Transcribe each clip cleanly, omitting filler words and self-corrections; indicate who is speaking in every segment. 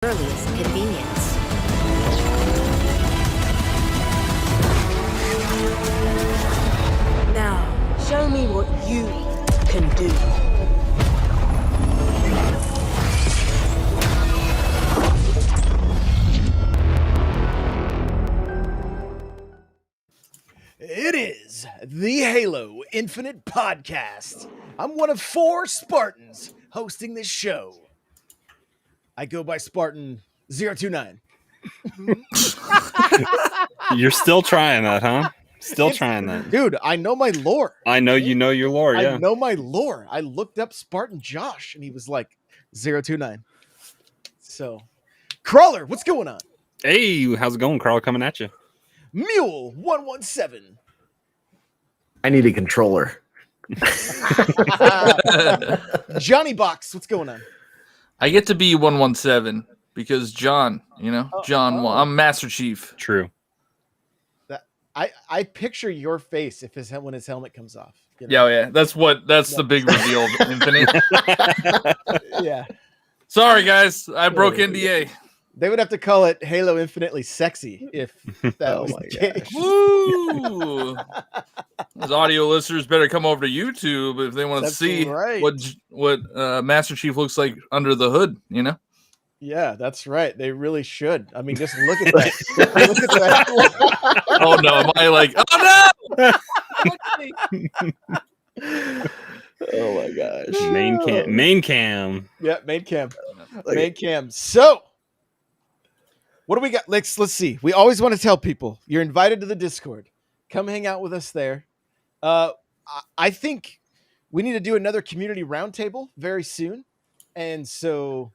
Speaker 1: earliest convenience. Now, show me what you can do.
Speaker 2: It is the Halo Infinite Podcast. I'm one of 4 Spartans hosting this show. I go by Spartan 029.
Speaker 3: You're still trying that, huh? Still trying that.
Speaker 2: Dude, I know my lore.
Speaker 3: I know you know your lore, yeah.
Speaker 2: I know my lore. I looked up Spartan Josh and he was like 029. So, Crawler, what's going on?
Speaker 3: Hey, how's it going, Carl? Coming at you.
Speaker 2: Mule 117.
Speaker 4: I need a controller.
Speaker 2: Johnny Box, what's going on?
Speaker 5: I get to be 117 because John, I'm Master Chief.
Speaker 3: True.
Speaker 2: I picture your face when his helmet comes off. You know?
Speaker 5: Yeah, that's the big reveal of Infinite.
Speaker 2: Yeah.
Speaker 5: Sorry, guys, I broke NDA.
Speaker 2: They would have to call it Halo Infinitely Sexy if that was the case.
Speaker 5: Woo! Those audio listeners better come over to YouTube if they want to see
Speaker 2: right.
Speaker 5: what Master Chief looks like under the hood. You know?
Speaker 2: Yeah, that's right. They really should. I mean, just look at that. Look at that.
Speaker 5: Oh no! Am I like? Oh no!
Speaker 4: Oh my gosh.
Speaker 3: Main cam.
Speaker 2: Yeah, main cam. Main cam. So, what do we got? Let's see. We always want to tell people you're invited to the Discord. Come hang out with us there. I think we need to do another community roundtable very soon, and so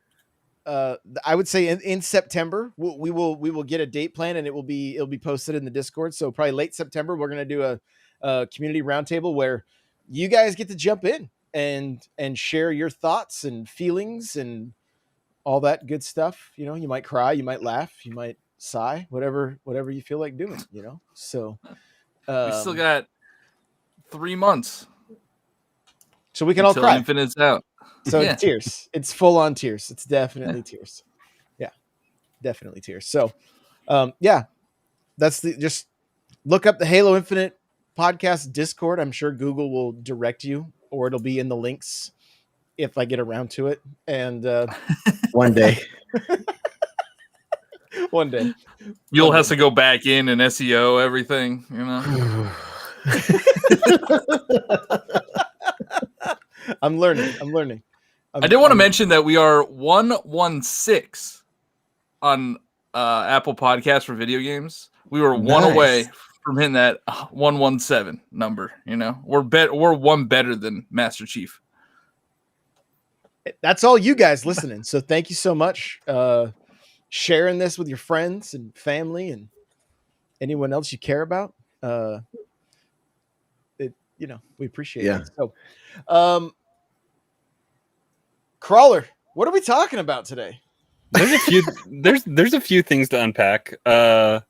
Speaker 2: I would say in September we will get a date plan, and it'll be posted in the Discord. So probably late September we're going to do a community roundtable where you guys get to jump in and share your thoughts and feelings and all that good stuff. You know, you might cry, you might laugh, you might sigh, whatever you feel like doing, you know? So
Speaker 5: we still got 3 months.
Speaker 2: So we can all cry.
Speaker 5: Infinite's out.
Speaker 2: So it's tears. It's full on tears. It's definitely tears. Yeah, definitely tears. So, that's just look up the Halo Infinite Podcast Discord. I'm sure Google will direct you, or it'll be in the links if I get around to it. And
Speaker 4: One day.
Speaker 2: One day.
Speaker 5: You'll have to go back in and SEO everything, you know.
Speaker 2: I'm learning.
Speaker 5: I did want to mention that we are 116 on Apple Podcasts for video games. We were one away from hitting that 117 number. You know, we're one better than Master Chief.
Speaker 2: That's all you guys listening. So thank you so much. Sharing this with your friends and family and anyone else you care about. We appreciate it. So, Crawler, what are we talking about today?
Speaker 3: There's a few things to unpack. Did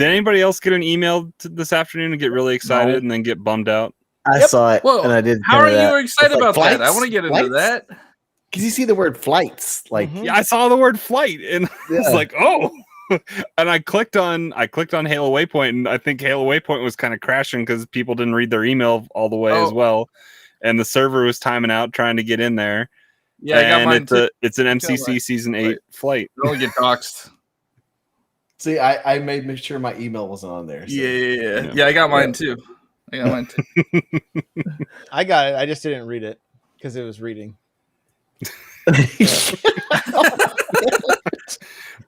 Speaker 3: anybody else get an email this afternoon and get really excited and then get bummed out?
Speaker 4: I saw it, and I did.
Speaker 5: How are you excited about that? I want to get into that.
Speaker 4: Because you see the word flights, like
Speaker 3: yeah, I saw the word flight, and I was like, oh. And I clicked on Halo Waypoint, and I think Halo Waypoint was kind of crashing because people didn't read their email all the way as well, and the server was timing out trying to get in there.
Speaker 5: Yeah, I got mine too.
Speaker 3: It's an MCC Season 8 flight.
Speaker 5: Don't get doxxed.
Speaker 4: See, I made sure my email wasn't on there. So.
Speaker 5: Yeah, I got mine too.
Speaker 2: I got it. I just didn't read it because it was reading.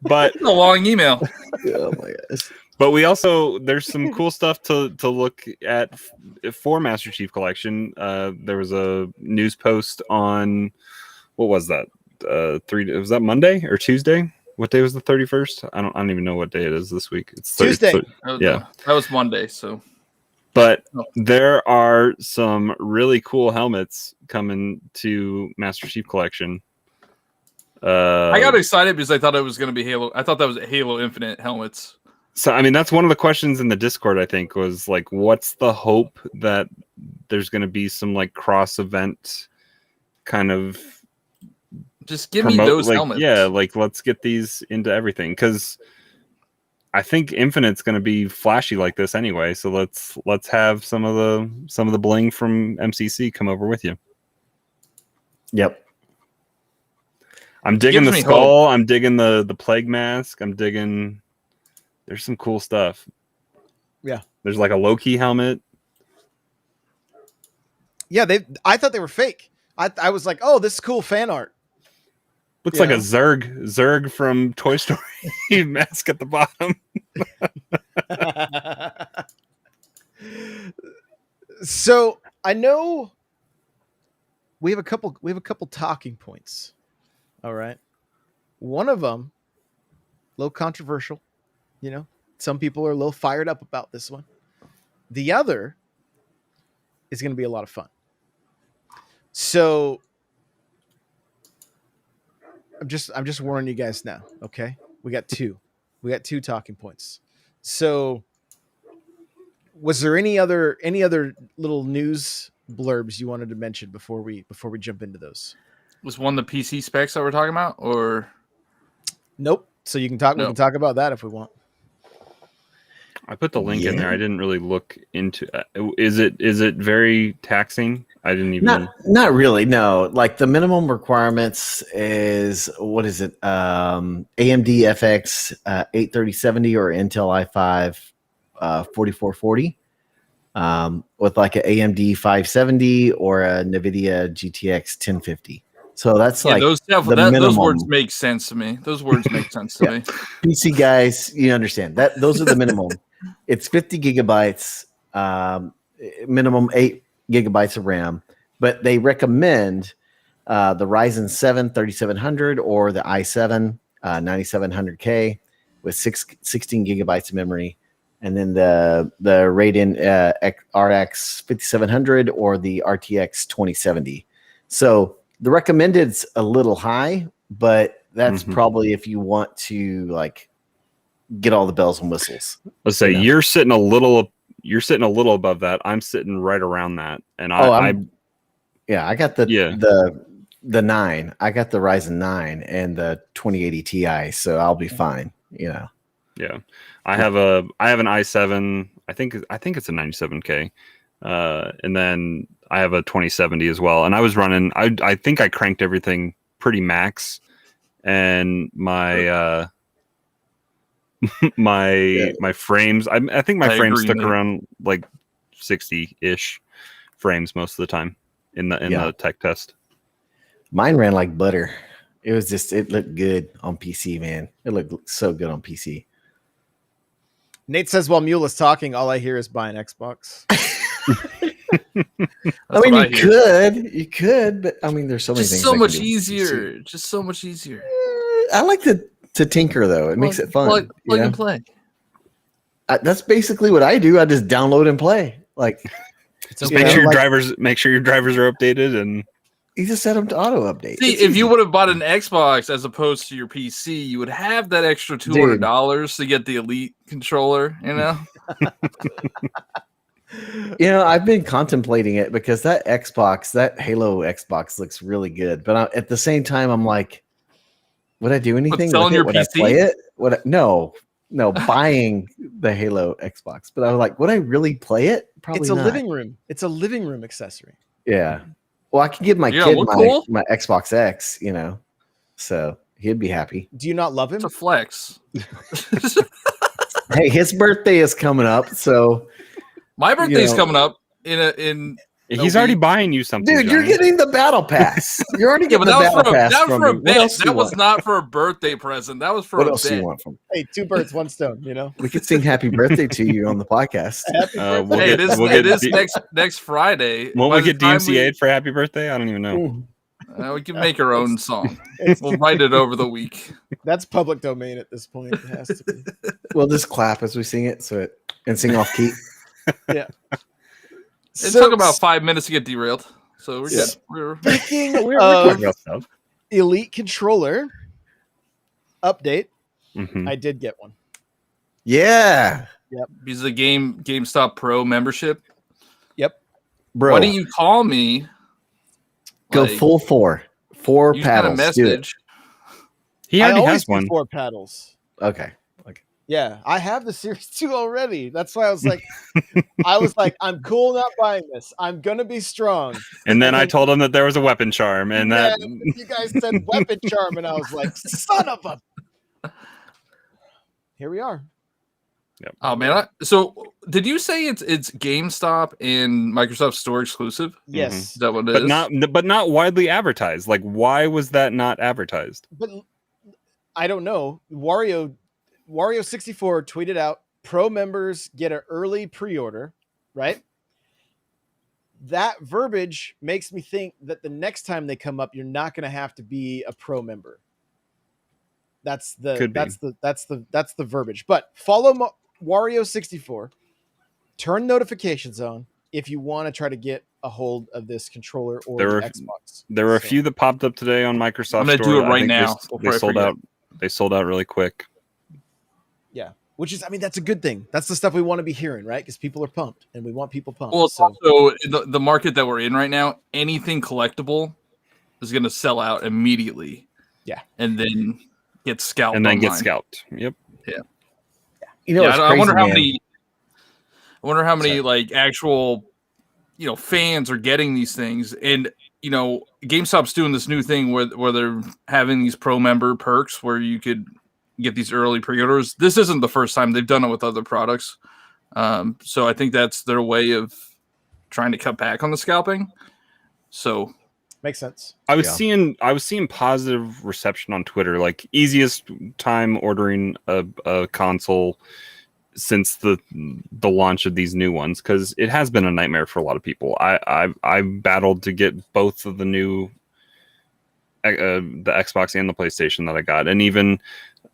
Speaker 3: But
Speaker 5: it's a long email.
Speaker 4: Oh my gosh.
Speaker 3: But we also there's some cool stuff to look at for Master Chief Collection. There was a news post on what was that? Was that Monday or Tuesday? What day was the 31st? I don't even know what day it is this week. It's
Speaker 2: Tuesday.
Speaker 5: That was Monday. So,
Speaker 3: but there are some really cool helmets coming to Master Chief Collection.
Speaker 5: I got excited because I thought it was going to be Halo. I thought that was Halo Infinite helmets.
Speaker 3: So, I mean, that's one of the questions in the Discord, I think, was like, what's the hope that there's going to be some like cross event kind of
Speaker 5: Just give me
Speaker 3: promote,
Speaker 5: those
Speaker 3: like,
Speaker 5: helmets.
Speaker 3: yeah, like let's get these into everything, because I think Infinite's going to be flashy like this anyway. So let's have some of the bling from MCC come over with you.
Speaker 4: Yep.
Speaker 3: I'm digging
Speaker 5: gives
Speaker 3: the
Speaker 5: me
Speaker 3: skull. I'm digging the plague mask. I'm digging. There's some cool stuff.
Speaker 2: Yeah.
Speaker 3: There's like a Loki helmet.
Speaker 2: Yeah, I thought they were fake. I was like, oh, this is cool fan art.
Speaker 3: Looks
Speaker 2: You
Speaker 3: like
Speaker 2: know?
Speaker 3: a Zurg from Toy Story mask at the bottom.
Speaker 2: So I know we have a couple talking points. All right. One of them, a little controversial. You know, some people are a little fired up about this one. The other is going to be a lot of fun. So I'm just warning you guys now. Okay, we got two talking points. So was there any other little news blurbs you wanted to mention before we jump into those?
Speaker 5: Was one the PC specs that we're talking about, or
Speaker 2: Nope. So you can talk. We
Speaker 5: No.
Speaker 2: can talk about that if we want.
Speaker 3: I put the link in there.
Speaker 4: Yeah.
Speaker 3: I didn't really look into. Is it very taxing? I didn't even.
Speaker 4: Not really. No, like the minimum requirements is what is it? AMD FX 83070 or Intel i5 4440 with like an AMD 570 or a NVIDIA GTX 1050. So that's
Speaker 5: yeah,
Speaker 4: like
Speaker 5: those
Speaker 4: the
Speaker 5: those
Speaker 4: minimum.
Speaker 5: words make sense to me. Those words make sense to me.
Speaker 4: PC guys, you understand that those are the minimum. It's 50 gigabytes, minimum 8 gigabytes of RAM, but they recommend the Ryzen 7 3700 or the i7 9700K with 16 gigabytes of memory, and then the Radeon RX 5700 or the RTX 2070. So the recommended's a little high, but that's probably if you want to like get all the bells and whistles.
Speaker 3: Let's say
Speaker 4: you know.
Speaker 3: you're sitting a little above that. I'm sitting right around that, and I
Speaker 4: got the
Speaker 3: Yeah.
Speaker 4: the 9. I got the Ryzen 9 and the 2080 Ti, so I'll be fine. You know.
Speaker 3: yeah, I have an i7. I think it's a 97K, and then I have a 2070 as well. And I was running. I think I cranked everything pretty max, and my my frames. I think my
Speaker 5: I
Speaker 3: frames
Speaker 5: agree,
Speaker 3: stuck
Speaker 5: Nate.
Speaker 3: around like 60-ish frames most of the time in the tech test.
Speaker 4: Mine ran like butter. It was just it looked good on PC, man. It looked so good on PC.
Speaker 2: Nate says while Mule is talking, all I hear is buy an Xbox.
Speaker 4: I mean,
Speaker 5: what
Speaker 4: you could, but I mean, there's so many
Speaker 5: just
Speaker 4: things.
Speaker 5: so
Speaker 4: I can
Speaker 5: much
Speaker 4: do with
Speaker 5: easier. Just so much easier.
Speaker 4: PC. I like to tinker though. It makes it fun.
Speaker 5: Plug
Speaker 4: you know?
Speaker 5: and play.
Speaker 4: That's basically what I do. I just download and play. Like,
Speaker 3: Just
Speaker 4: You
Speaker 3: make
Speaker 4: know,
Speaker 3: sure your
Speaker 4: like-
Speaker 3: drivers are updated, and
Speaker 4: you just set them to auto update.
Speaker 5: See,
Speaker 4: It's
Speaker 5: if
Speaker 4: easy.
Speaker 5: you would have bought an Xbox as opposed to your PC, you would have that extra $200 to get the Elite controller. You know,
Speaker 4: You know, I've been contemplating it because that Halo Xbox looks really good. But at the same time, I'm like, would I do anything
Speaker 5: selling
Speaker 4: with it?
Speaker 5: your
Speaker 4: Would
Speaker 5: PC?
Speaker 4: I play it? No, buying the Halo Xbox. But I was like, would I really play it? Probably
Speaker 2: It's a
Speaker 4: not.
Speaker 2: living room. It's a living room accessory.
Speaker 4: Yeah. Well, I can give my
Speaker 5: Yeah,
Speaker 4: kid
Speaker 5: look cool.
Speaker 4: my Xbox X, you know, so he'd be happy.
Speaker 2: Do you not love him?
Speaker 5: it's a flex.
Speaker 4: Hey, his birthday is coming up, so
Speaker 5: My birthday's
Speaker 4: know-
Speaker 5: coming up in
Speaker 3: he's
Speaker 5: No,
Speaker 3: already
Speaker 5: we-
Speaker 3: buying you something.
Speaker 4: dude, you're
Speaker 3: Johnny.
Speaker 4: getting the battle pass. You're already
Speaker 5: yeah, but
Speaker 4: getting the
Speaker 5: that
Speaker 4: battle pass
Speaker 5: was
Speaker 4: from
Speaker 5: for a
Speaker 4: me. What
Speaker 5: bet.
Speaker 4: else do you
Speaker 5: That was
Speaker 4: want?
Speaker 5: not for a birthday present. That was for
Speaker 4: What
Speaker 5: a
Speaker 4: else do
Speaker 5: bet.
Speaker 4: you want from me?
Speaker 2: Hey, two birds, one stone. You know.
Speaker 4: We could sing happy birthday to you on the podcast.
Speaker 2: Happy
Speaker 3: We'll
Speaker 5: Hey,
Speaker 3: get-
Speaker 5: it is.
Speaker 3: we'll
Speaker 5: it
Speaker 3: get
Speaker 5: is
Speaker 3: D-
Speaker 5: next Friday.
Speaker 3: Won't
Speaker 5: By
Speaker 3: we
Speaker 5: the
Speaker 3: get
Speaker 5: time
Speaker 3: DMCA'd for happy birthday? I don't even know.
Speaker 5: we can make our own song.
Speaker 2: It's-
Speaker 5: We'll write it over the week.
Speaker 2: That's public domain at this point. It has to be.
Speaker 4: We'll just clap as we sing it, and sing off key.
Speaker 5: It
Speaker 2: So,
Speaker 5: took about 5 minutes to get derailed, so we're
Speaker 4: Yeah.
Speaker 5: good. We're
Speaker 2: speaking
Speaker 3: We're
Speaker 2: of
Speaker 3: talking about stuff.
Speaker 2: Elite controller update,
Speaker 3: Mhm.
Speaker 2: I did get one.
Speaker 4: Yeah,
Speaker 5: because of the GameStop Pro membership.
Speaker 4: bro.
Speaker 5: Why didn't you call me?
Speaker 4: go
Speaker 5: Like,
Speaker 4: full 4
Speaker 5: You got a
Speaker 4: paddles. Do it.
Speaker 5: message.
Speaker 3: He
Speaker 2: I
Speaker 3: already
Speaker 2: always
Speaker 3: has
Speaker 2: do
Speaker 3: one.
Speaker 2: 4 paddles.
Speaker 4: Okay.
Speaker 2: Yeah, I have the Series 2 already. That's why I was like, I'm cool not buying this. I'm gonna be strong.
Speaker 3: And then I told him that there was a weapon charm, and that
Speaker 2: You guys said weapon charm, and I was like, son of a. Here we are.
Speaker 5: Oh man! So did you say it's GameStop and Microsoft Store exclusive?
Speaker 2: Yes,
Speaker 5: Is that what it is?
Speaker 3: but not widely advertised. Like, why was that not advertised?
Speaker 2: but I don't know. Wario64 tweeted out, pro members get an early pre-order, right? That verbiage makes me think that the next time they come up, you're not going to have to be a pro member. That's the verbiage. But follow Wario64, turn notifications on if you want to try to get a hold of this controller or the Xbox.
Speaker 3: There were a few that popped up today on Microsoft.
Speaker 5: I'm gonna
Speaker 3: Store.
Speaker 5: do it
Speaker 3: I
Speaker 5: right
Speaker 3: think
Speaker 5: now
Speaker 3: They sold out. They sold out really quick.
Speaker 2: Yeah, which is, I mean, that's a good thing. That's the stuff we want to be hearing, right? Because people are pumped, and we want people pumped.
Speaker 5: Well, it's also the market that we're in right now. Anything collectible is going to sell out immediately.
Speaker 2: Yeah,
Speaker 5: and then get scalped.
Speaker 3: And then
Speaker 5: online.
Speaker 3: get scalped. Yep.
Speaker 5: Yeah.
Speaker 4: You know,
Speaker 5: I wonder how
Speaker 4: man.
Speaker 5: many. I wonder how many like actual, fans are getting these things, and GameStop's doing this new thing where they're having these pro member perks where you could get these early pre-orders. This isn't the first time they've done it with other products, so I think that's their way of trying to cut back on the scalping. So
Speaker 2: makes sense.
Speaker 3: I was seeing positive reception on Twitter, like easiest time ordering a console since the launch of these new ones, because it has been a nightmare for a lot of people. I battled to get both of the new the Xbox and the PlayStation that I got, and even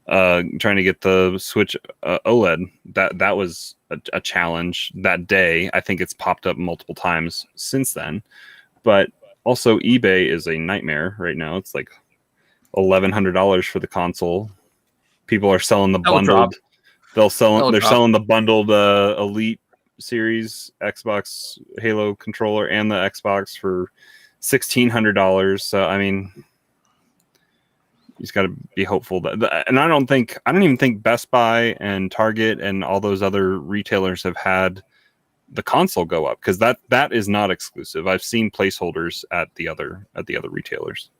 Speaker 3: trying to get the Switch OLED. That was a challenge that day. I think it's popped up multiple times since then, but also eBay is a nightmare right now. It's like $1,100 for the console. People are selling the bundled. They're selling the bundled Elite Series Xbox Halo controller and the Xbox for $1,600. So I mean, you just got to be hopeful that. And I don't even think Best Buy and Target and all those other retailers have had the console go up, because that is not exclusive. I've seen placeholders at the other retailers.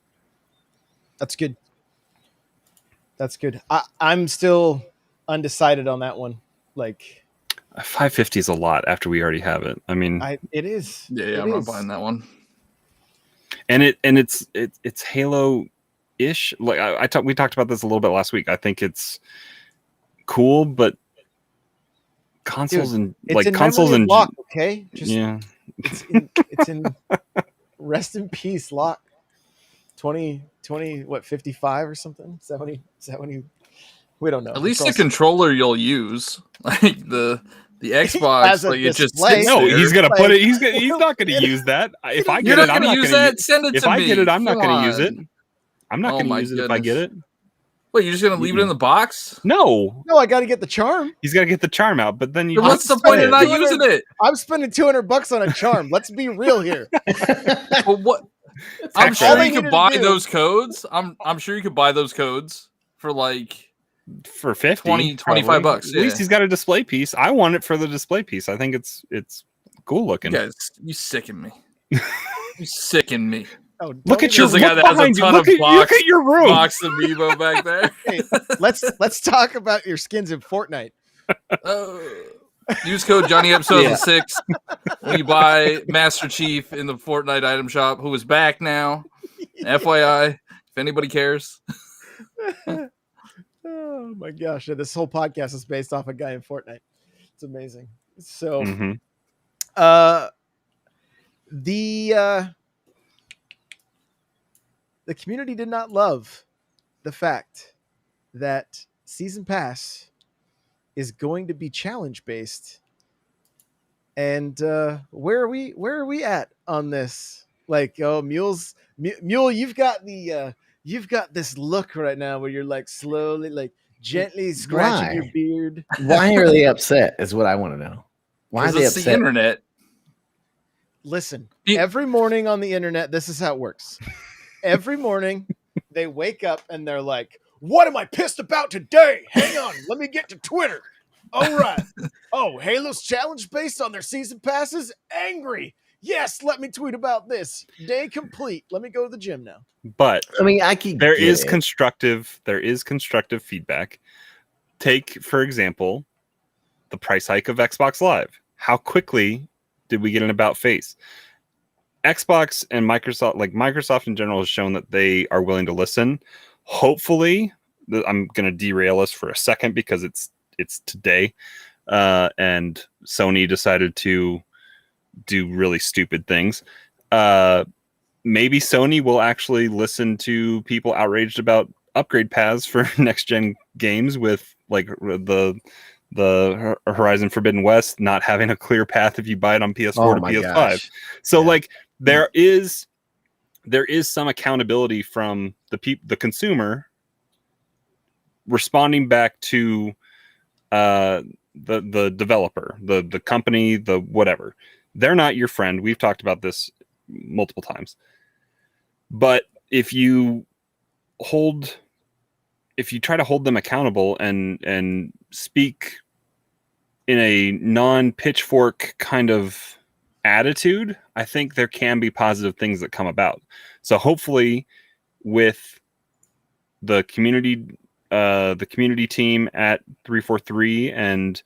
Speaker 2: That's good. That's good. I'm still undecided on that one. Like,
Speaker 3: $550 is a lot after we already have it. I mean,
Speaker 2: it is.
Speaker 5: Yeah, I'm not buying that one.
Speaker 3: And it's Halo-ish. Like we talked about this a little bit last week. I think it's cool, but consoles and
Speaker 2: Lock, okay, just
Speaker 3: yeah,
Speaker 2: it's in rest in peace, Lock. 20 what, 55 or something, 70. We don't know.
Speaker 5: At least the controller you'll use, like the Xbox, like it just sits
Speaker 3: no.
Speaker 5: there.
Speaker 3: He's gonna put it. He's not gonna use that. If I get it, I'm not
Speaker 5: use
Speaker 3: gonna
Speaker 5: that. Send it
Speaker 3: if
Speaker 5: to me.
Speaker 3: I get it, I'm not
Speaker 5: Come
Speaker 3: gonna use
Speaker 5: on.
Speaker 3: it. I'm not gonna use it if I get it.
Speaker 5: Wait, you're just gonna leave it in the box?
Speaker 3: No,
Speaker 2: I got to get the charm.
Speaker 3: he's gotta get the charm out. But then
Speaker 5: What's the point of not using it?
Speaker 2: I'm spending $200 on a charm. Let's be real here.
Speaker 5: Well, what? I'm
Speaker 2: all
Speaker 5: sure
Speaker 2: they
Speaker 5: you
Speaker 2: needed
Speaker 5: could
Speaker 2: to
Speaker 5: buy
Speaker 2: do.
Speaker 5: those codes. I'm sure you could buy those codes for like
Speaker 3: for 50
Speaker 5: $20, $25.
Speaker 3: At least he's got a display piece. I want it for the display piece. I think it's cool looking.
Speaker 5: You guys, you sicken me. You sicken me.
Speaker 2: Oh,
Speaker 3: Look at your
Speaker 5: There's a guy that has a
Speaker 3: behind you.
Speaker 5: ton
Speaker 3: Look
Speaker 5: of
Speaker 3: at your room.
Speaker 5: box amiibo back there.
Speaker 2: Hey, let's talk about your skins in Fortnite.
Speaker 5: Use code JohnnyEpisode6 when you buy Master Chief in the Fortnite item shop, who is back now. FYI, if anybody cares.
Speaker 2: Oh my gosh, this whole podcast is based off a guy in Fortnite. It's amazing. So the community did not love the fact that Season Pass is going to be challenge based. And where are we at on this? Like, oh, Mule, you've got this look right now where you're like slowly, like gently scratching your beard.
Speaker 4: Why are they upset? Is what I want to know. Why are they
Speaker 5: It's
Speaker 4: upset?
Speaker 5: the internet.
Speaker 2: Listen, every morning on the internet, this is how it works. every morning they wake up and they're like, what am I pissed about today? Hang on, let me get to Twitter. All right. Oh, Halo's challenge based on their season passes? Angry. Yes, let me tweet about this. Day complete. Let me go to the gym now.
Speaker 3: But
Speaker 4: I mean, I keep
Speaker 3: there is constructive feedback. Take, for example, the price hike of Xbox Live. How quickly did we get an about face? Xbox and Microsoft, like Microsoft in general, has shown that they are willing to listen. Hopefully, I'm going to derail us for a second because it's today, and Sony decided to do really stupid things. Maybe Sony will actually listen to people outraged about upgrade paths for next gen games, with like the Horizon Forbidden West not having a clear path if you buy it on PS4 to PS5.
Speaker 4: Gosh.
Speaker 3: So
Speaker 4: Yeah.
Speaker 3: like there is some accountability from the consumer responding back to the developer, the company, the whatever. They're not your friend. We've talked about this multiple times. But if you try to hold them accountable and speak in a non-pitchfork kind of attitude, I think there can be positive things that come about. So hopefully with the community team at 343 and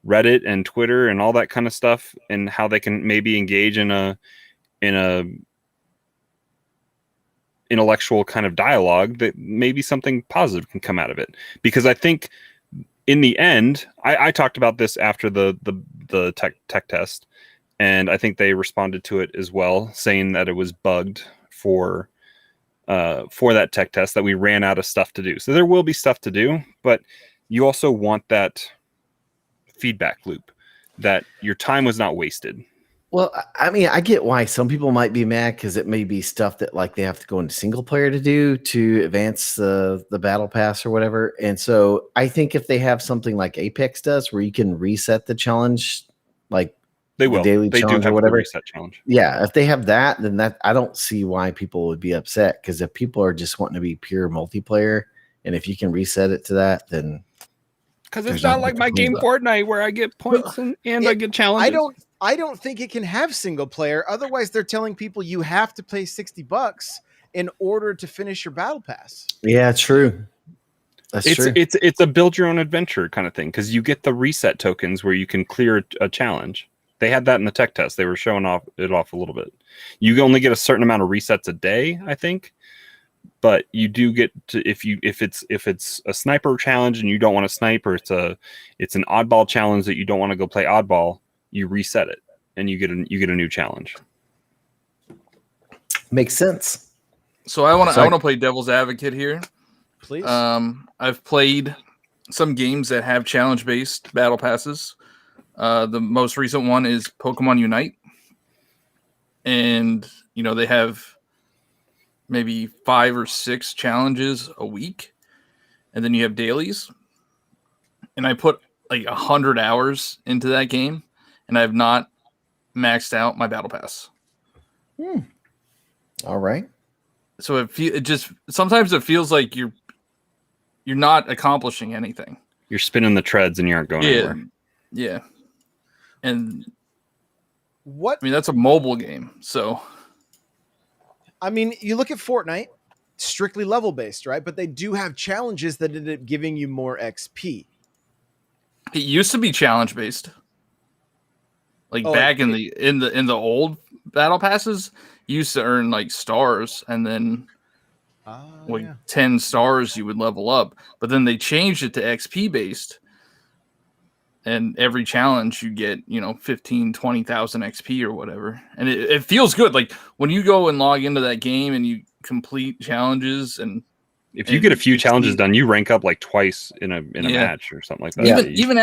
Speaker 3: Reddit and Twitter and all that kind of stuff, and how they can maybe engage in a intellectual kind of dialogue, that maybe something positive can come out of it. Because I think in the end, I talked about this after the tech test, and I think they responded to it as well, saying that it was bugged for that tech test, that we ran out of stuff to do. So there will be stuff to do, but you also want that feedback loop, that your time was not wasted.
Speaker 4: Well, I mean, I get why some people might be mad, because it may be stuff that like they have to go into single player to do to advance the battle pass or whatever. And so I think if they have something like Apex does, where you can reset the challenge, like
Speaker 3: They will.
Speaker 4: daily
Speaker 3: They do
Speaker 4: challenge
Speaker 3: have
Speaker 4: or whatever.
Speaker 3: the reset challenge.
Speaker 4: Yeah, if they have that, then that I don't see why people would be upset. Because if people are just wanting to be pure multiplayer, and if you can reset it to that, then
Speaker 3: Because
Speaker 4: There's
Speaker 3: it's not
Speaker 4: nothing
Speaker 3: like
Speaker 4: to
Speaker 3: my
Speaker 4: complain
Speaker 3: game
Speaker 4: about.
Speaker 3: Fortnite, where I get points and I get challenges.
Speaker 2: I don't think it can have single player. Otherwise, they're telling people you have to pay $60 in order to finish your battle pass.
Speaker 4: yeah, true. That's true.
Speaker 3: It's a build your own adventure kind of thing, because you get the reset tokens where you can clear a challenge. They had that in the tech test. They were showing off a little bit. You only get a certain amount of resets a day, I think, but you do get to, if it's a sniper challenge and you don't want to snipe, or it's an oddball challenge that you don't want to go play oddball, you reset it and you get a new challenge.
Speaker 4: Makes sense.
Speaker 5: So I want
Speaker 4: Sorry.
Speaker 5: to play devil's advocate here.
Speaker 2: Please.
Speaker 5: I've played some games that have challenge-based battle passes. The most recent one is Pokemon Unite, and they have maybe 5 or 6 challenges a week, and then you have dailies. And I put like 100 hours into that game, and I have not maxed out my battle pass.
Speaker 4: All right.
Speaker 5: So it just sometimes it feels like you're not accomplishing anything.
Speaker 3: You're spinning the treads and you aren't going anywhere.
Speaker 5: Yeah. And
Speaker 2: What?
Speaker 5: I mean, that's a mobile game. So
Speaker 2: I mean, you look at Fortnite, strictly level based, right? But they do have challenges that end up giving you more XP.
Speaker 5: it used to be challenge based. Like
Speaker 2: Oh,
Speaker 5: back
Speaker 2: like
Speaker 5: in the old battle passes, you used to earn like stars, and then like 10 stars you would level up. But then they changed it to XP based. And every challenge you get, 15, 20,000 XP or whatever. And it feels good. Like when you go and log into that game and you complete challenges, and
Speaker 3: If you get a few challenges done, you rank up like twice in a match or something like that.
Speaker 4: Yeah.
Speaker 5: even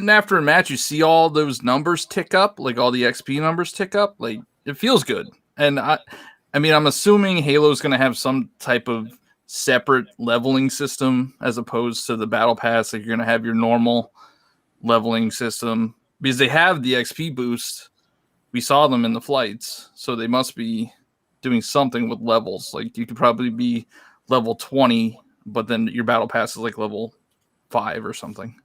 Speaker 5: after a match, you see all those numbers tick up, like all the XP numbers tick up. Like it feels good. And I mean, I'm assuming Halo's going to have some type of separate leveling system as opposed to the battle pass. Like you're going to have your normal leveling system, because they have the XP boost. We saw them in the flights, so they must be doing something with levels. Like you could probably be level 20, but then your battle pass is like level 5 or something.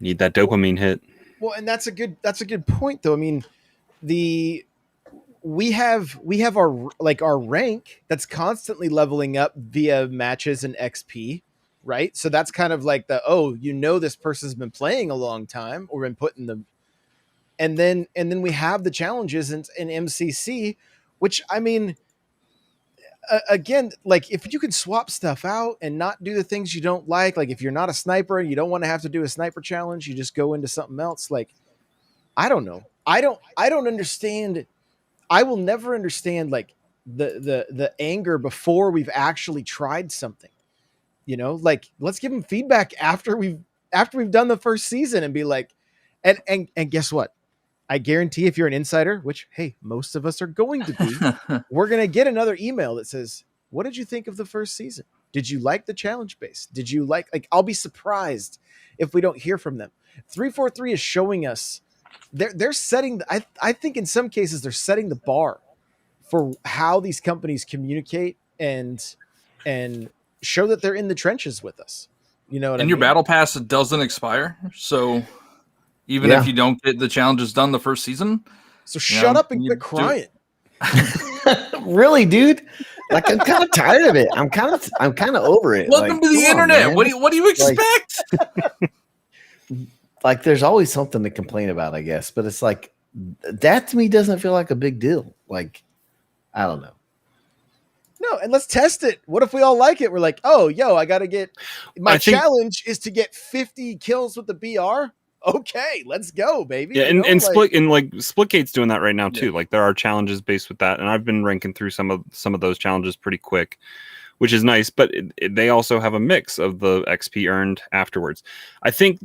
Speaker 3: Need that dopamine hit.
Speaker 2: Well, and that's a good point though. I mean, we have our rank that's constantly leveling up via matches and XP, right? So that's kind of like this person's been playing a long time or been putting them, and then we have the challenges in MCC, which I mean, again, like if you can swap stuff out and not do the things you don't like if you're not a sniper and you don't want to have to do a sniper challenge, you just go into something else. Like, I don't know. I don't understand. I will never understand like the anger before we've actually tried something, like let's give them feedback after we've done the first season and be like, and guess what? I guarantee if you're an insider, which, hey, most of us are going to be, we're going to get another email that says, what did you think of the first season? Did you like the challenge base? Did you like, I'll be surprised if we don't hear from them. 343 is showing us they're setting, I think in some cases they're setting the bar for how these companies communicate and show that they're in the trenches with us. You know what I mean?
Speaker 5: And your battle pass doesn't expire. So even if you don't get the challenges done the first season.
Speaker 2: So shut up and quit crying.
Speaker 4: Really, dude? Like, I'm kind of tired of it. I'm kind of over it.
Speaker 5: Welcome to the internet.
Speaker 4: Man.
Speaker 5: What do you expect?
Speaker 4: Like, there's always something to complain about, I guess. But it's like, that to me doesn't feel like a big deal. Like, I don't know.
Speaker 2: No, and let's test it. What if we all like it? We're like, oh, I got to get my challenge is to get 50 kills with the BR. Okay, let's go, baby.
Speaker 3: Yeah, and Splitgate's doing that right now too. Like there are challenges based with that, and I've been ranking through some of those challenges pretty quick, which is nice. But they also have a mix of the XP earned afterwards. I think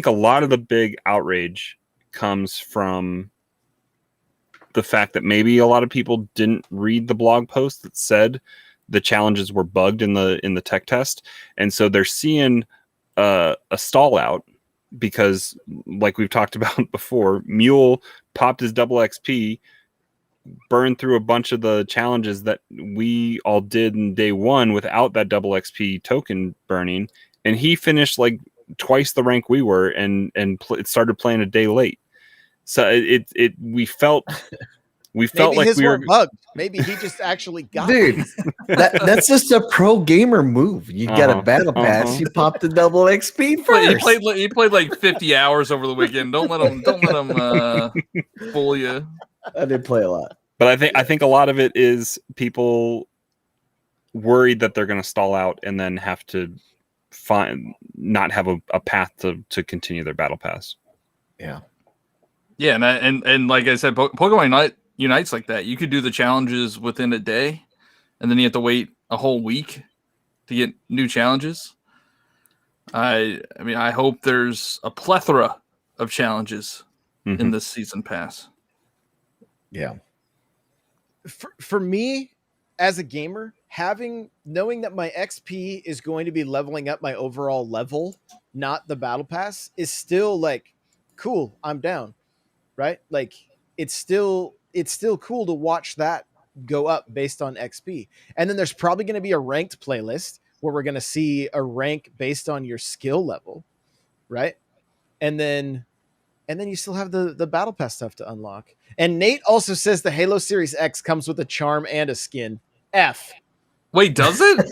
Speaker 3: a lot of the big outrage comes from the fact that maybe a lot of people didn't read the blog post that said the challenges were bugged in the tech test, and so they're seeing a stall out. Because like we've talked about before, Mule popped his double XP, burned through a bunch of the challenges that we all did in day one without that double XP token burning. And he finished like twice the rank we were and it started playing a day late. So we felt like
Speaker 2: his
Speaker 3: we were
Speaker 2: bugged. Maybe he just actually got
Speaker 4: dude. That's just a pro gamer move. You got a battle pass. You pop the double XP first.
Speaker 5: He played like 50 hours over the weekend. Don't let him fool you.
Speaker 4: I did play a lot,
Speaker 3: but I think a lot of it is people worried that they're going to stall out and then have to not have a path to continue their battle pass.
Speaker 4: Yeah.
Speaker 5: Yeah, and like I said, Pokemon Unites like that. You could do the challenges within a day, and then you have to wait a whole week to get new challenges. I mean, I hope there's a plethora of challenges in this season pass.
Speaker 4: Yeah.
Speaker 2: For me, as a gamer, knowing that my XP is going to be leveling up my overall level, not the battle pass, is still like cool. I'm down. Right? Like it's still cool to watch that go up based on XP. And then there's probably going to be a ranked playlist where we're going to see a rank based on your skill level, right? And then you still have the battle pass stuff to unlock. And Nate also says the Halo Series X comes with a charm and a skin. F.
Speaker 5: Wait, does it?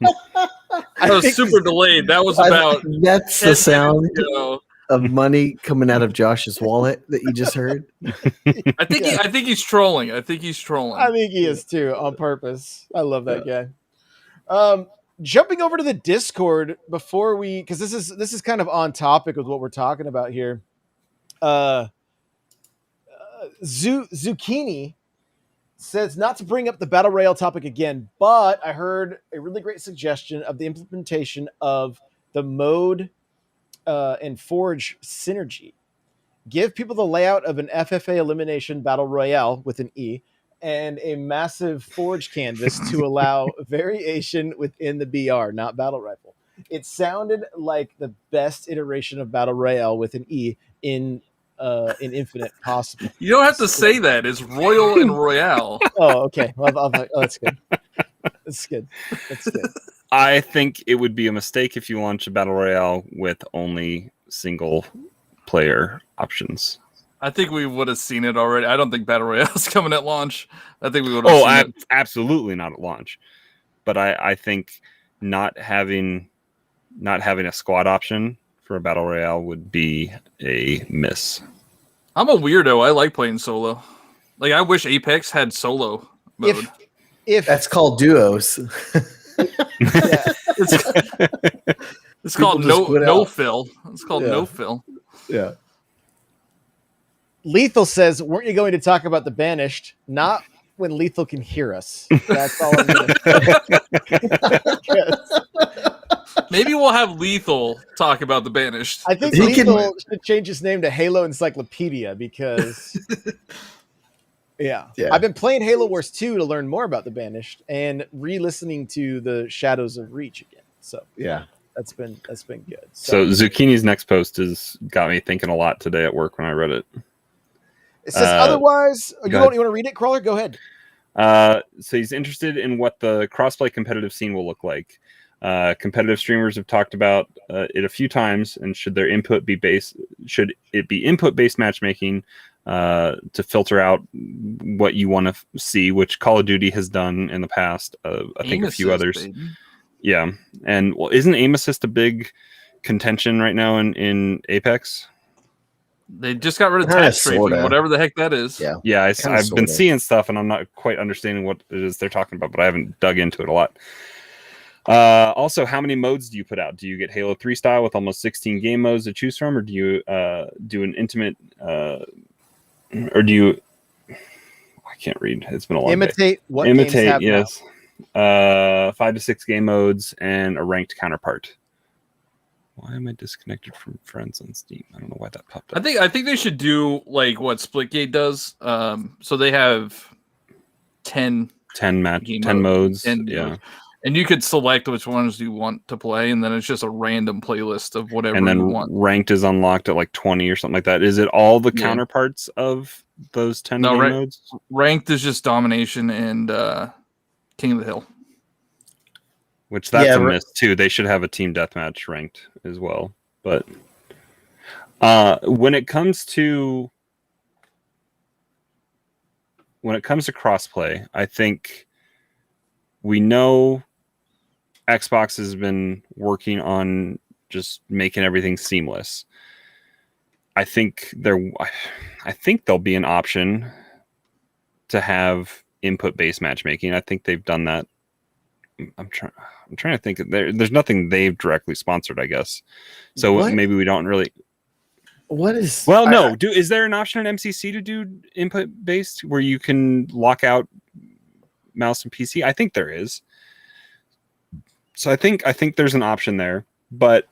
Speaker 5: That was super delayed. That was about
Speaker 4: that's the sound of money coming out of Josh's wallet that you just heard.
Speaker 5: I think he's trolling. I think
Speaker 2: he is too, on purpose. I love that guy. Jumping over to the Discord before because this is kind of on topic with what we're talking about here. Zucchini says not to bring up the Battle Royale topic again, but I heard a really great suggestion of the implementation of the mode and Forge synergy. Give people the layout of an FFA elimination battle royale with an E and a massive Forge canvas to allow variation within the BR, not battle rifle. It sounded like the best iteration of battle royale with an E in in Infinite possible.
Speaker 5: You don't have to say that. It's Royal and Royale.
Speaker 2: Oh, okay. Oh, that's good. That's good. That's good.
Speaker 3: I think it would be a mistake if you launch a battle royale with only single player options.
Speaker 5: I think we would have seen it already. I don't think Battle Royale is coming at launch. I think we would have seen it.
Speaker 3: Absolutely not at launch. But I think not having a squad option for a battle royale would be a miss.
Speaker 5: I'm a weirdo. I like playing solo. Like, I wish Apex had solo mode.
Speaker 2: If
Speaker 4: That's called duos.
Speaker 5: It's called no fill. It's called no fill.
Speaker 4: Yeah.
Speaker 2: Lethal says, weren't you going to talk about the Banished? Not when Lethal can hear us. That's all I'm going to say.
Speaker 5: Maybe we'll have Lethal talk about the Banished.
Speaker 2: I think
Speaker 4: He
Speaker 2: Lethal should change his name to Halo Encyclopedia because, yeah. I've been playing Halo Wars 2 to learn more about the Banished and re-listening to the Shadows of Reach again. So
Speaker 4: Yeah.
Speaker 2: that's been good.
Speaker 3: So Zucchini's next post has got me thinking a lot today at work when I read it.
Speaker 2: It says otherwise. You
Speaker 3: go
Speaker 2: want to read it, Crawler? Go ahead.
Speaker 3: So he's interested in what the crossplay competitive scene will look like. Competitive streamers have talked about it a few times, and should it be input-based matchmaking to filter out what you want to see, which Call of Duty has done in the past. I think a few others.
Speaker 5: Baby.
Speaker 3: Yeah, and isn't aim assist a big contention right now in Apex?
Speaker 5: They just got rid of
Speaker 4: Kinda,
Speaker 5: tag strafing,
Speaker 4: sorta.
Speaker 5: whatever the heck that is.
Speaker 4: Yeah.
Speaker 3: Yeah, I've
Speaker 4: Kinda,
Speaker 3: been
Speaker 4: sorta.
Speaker 3: seeing stuff, and I'm not quite understanding what it is they're talking about, but I haven't dug into it a lot. Also, how many modes do you put out? Do you get Halo 3 style with almost 16 game modes to choose from, or do you do an intimate, or do you? I can't read. It's been a long day.
Speaker 2: Imitate what games have now.
Speaker 3: Yes. 5 to 6 game modes and a ranked counterpart. Why am I disconnected from friends on Steam? I don't know why that popped up.
Speaker 5: I think they should do like what Splitgate does. So they have 10
Speaker 3: 10
Speaker 5: game
Speaker 3: modes.
Speaker 5: and
Speaker 3: Yeah.
Speaker 5: And you could select which ones you want to play, and then it's just a random playlist of whatever
Speaker 3: And then
Speaker 5: you want.
Speaker 3: ranked is unlocked at like 20 or something like that. Is it all the
Speaker 5: Yeah.
Speaker 3: counterparts of those 10
Speaker 5: No,
Speaker 3: game modes?
Speaker 5: Ranked is just Domination and King of the Hill.
Speaker 3: Which that's a
Speaker 4: right.
Speaker 3: miss too. They should have a team deathmatch ranked as well. But when it comes to crossplay, I think we know Xbox has been working on just making everything seamless. I think there'll be an option to have input-based matchmaking. I think they've done that. I'm trying to think. There's nothing they've directly sponsored, I guess. So
Speaker 4: What?
Speaker 3: maybe we don't really.
Speaker 4: What is?
Speaker 3: Well, no. Is there an option in MCC to do input-based where you can lock out mouse and PC? I think there is. So I think there's an option there, but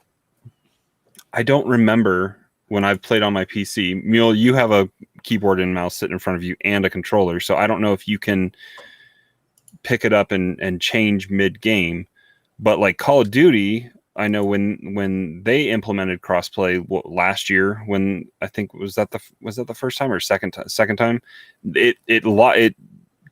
Speaker 3: I don't remember when I've played on my PC. Mule, you have a keyboard and mouse sitting in front of you and a controller, so I don't know if you can pick it up and change mid-game. But like Call of Duty, I know when they implemented crossplay last year, when I think was that the first time or second time, it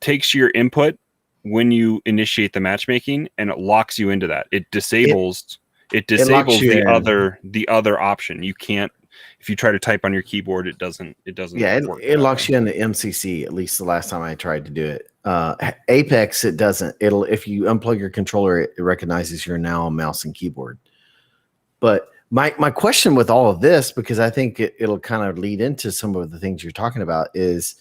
Speaker 3: takes your input when you initiate the matchmaking and it locks you into that. It disables the other option. You can't, if you try to type on your keyboard, it doesn't
Speaker 4: Yeah,
Speaker 3: work
Speaker 4: it locks you into MCC. At least the last time I tried to do it. Apex, it doesn't. If you unplug your controller, it recognizes you're now on mouse and keyboard. But my question with all of this, because I think it'll kind of lead into some of the things you're talking about, is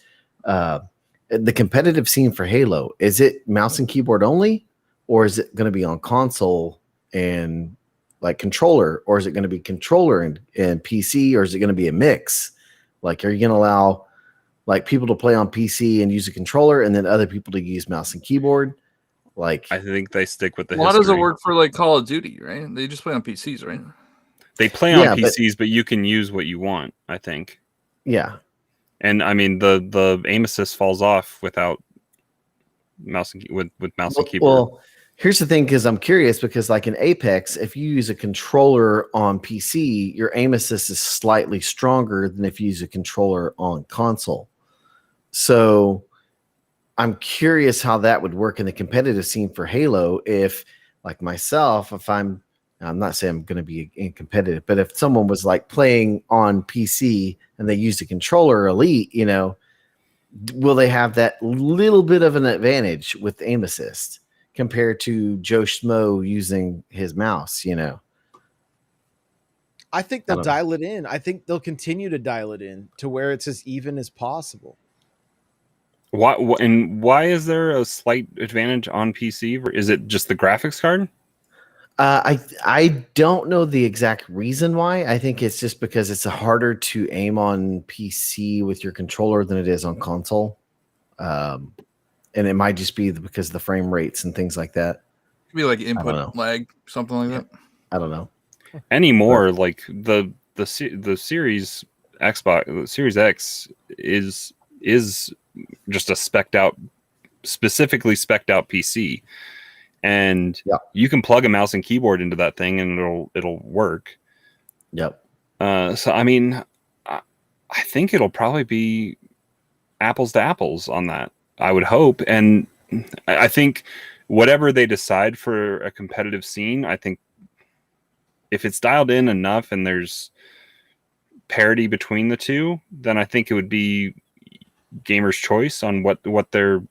Speaker 4: the competitive scene for Halo. Is it mouse and keyboard only, or is it going to be on console and like controller, or is it going to be controller and PC, or is it going to be a mix? Like, are you going to allow like people to play on PC and use a controller, and then other people to use mouse and keyboard? Like,
Speaker 3: I think they stick with the
Speaker 5: Well, how does it
Speaker 3: history.
Speaker 5: work for like Call of Duty, right? They just play on PCs, right?
Speaker 3: They play on
Speaker 4: Yeah, but-
Speaker 3: PCs, but you can use what you want, I think.
Speaker 4: yeah,
Speaker 3: And I mean, the aim assist falls off without mouse and with mouse and keyboard.
Speaker 4: Well, Here's the thing, because I'm curious, because like in Apex, if you use a controller on PC, your aim assist is slightly stronger than if you use a controller on console. So I'm curious how that would work in the competitive scene for Halo. If, like myself, if I'm not saying I'm going to be competitive, but if someone was like playing on PC and they used a controller Elite, you know, will they have that little bit of an advantage with aim assist compared to Joe Schmo using his mouse, you know?
Speaker 2: I think they'll dial it in. I think they'll continue to dial it in to where it's as even as possible.
Speaker 3: Why is there a slight advantage on PC? Is it just the graphics card?
Speaker 4: I don't know the exact reason why. I think it's just because it's harder to aim on PC with your controller than it is on console. And it might just be because of the frame rates and things like that.
Speaker 5: Could be like input lag, something like that.
Speaker 4: I don't know.
Speaker 3: Anymore, like the Series Xbox, the Series X is just a specifically spec'd out PC. And you can plug a mouse and keyboard into that thing and it'll work.
Speaker 4: Yep.
Speaker 3: So I mean, I think it'll probably be apples to apples on that. I would hope, and I think whatever they decide for a competitive scene, I think if it's dialed in enough and there's parity between the two, then I think it would be gamers' choice on what their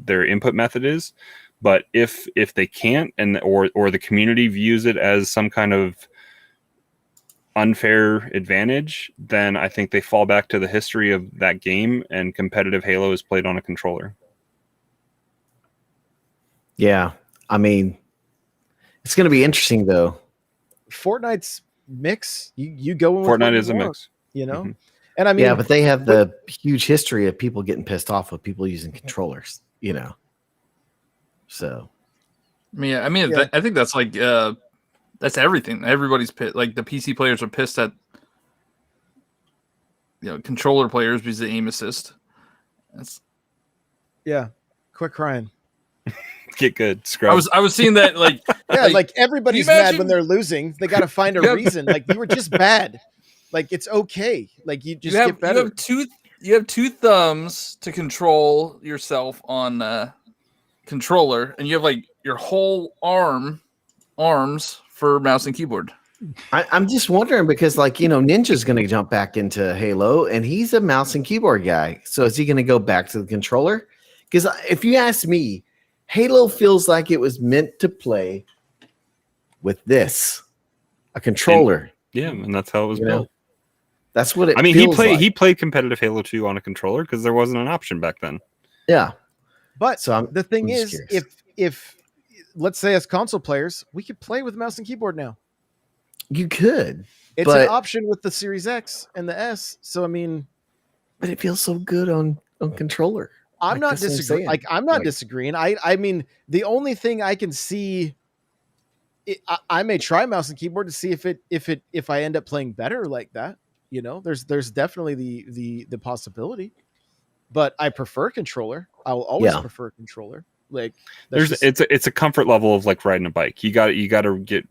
Speaker 3: input method is. But if they can't, and or the community views it as some kind of unfair advantage, then I think they fall back to the history of that game, and competitive Halo is played on a controller.
Speaker 4: Yeah, I mean, it's going to be interesting though.
Speaker 2: Fortnite's mix. You go in.
Speaker 3: Fortnite is a mix,
Speaker 2: you know.
Speaker 3: Mm-hmm.
Speaker 2: And I mean,
Speaker 4: yeah, but they have the huge history of people getting pissed off with people using controllers, you know. So,
Speaker 5: I think that's like that's everything. Everybody's pissed. Like the PC players are pissed at controller players because of aim assist.
Speaker 2: Quit crying.
Speaker 3: Get good. Scrub.
Speaker 5: I was seeing that like
Speaker 2: like everybody's mad when they're losing. They got to find a reason. Like you were just bad. Like it's okay. Like you just get better.
Speaker 5: You have two thumbs to control yourself on controller, and you have like your whole arms for mouse and keyboard.
Speaker 4: I'm just wondering because Ninja's going to jump back into Halo and he's a mouse and keyboard guy. So is he going to go back to the controller? Because if you ask me, Halo feels like it was meant to play with a controller.
Speaker 3: And that's how it was built.
Speaker 4: That's what it.
Speaker 3: I mean,
Speaker 4: he
Speaker 3: played competitive Halo 2 on a controller because there wasn't an option back then.
Speaker 4: Yeah.
Speaker 2: But the thing is, if let's say as console players, we could play with mouse and keyboard now.
Speaker 4: You could.
Speaker 2: It's an option with the Series X and the S. So I mean,
Speaker 4: but it feels so good on controller.
Speaker 2: I'm not disagreeing. I'm not disagreeing. I mean, the only thing I can see, I may try mouse and keyboard to see if I end up playing better like that. There's definitely the possibility. But I prefer controller. I'll always prefer controller. Like
Speaker 3: it's a comfort level of like riding a bike. You got to get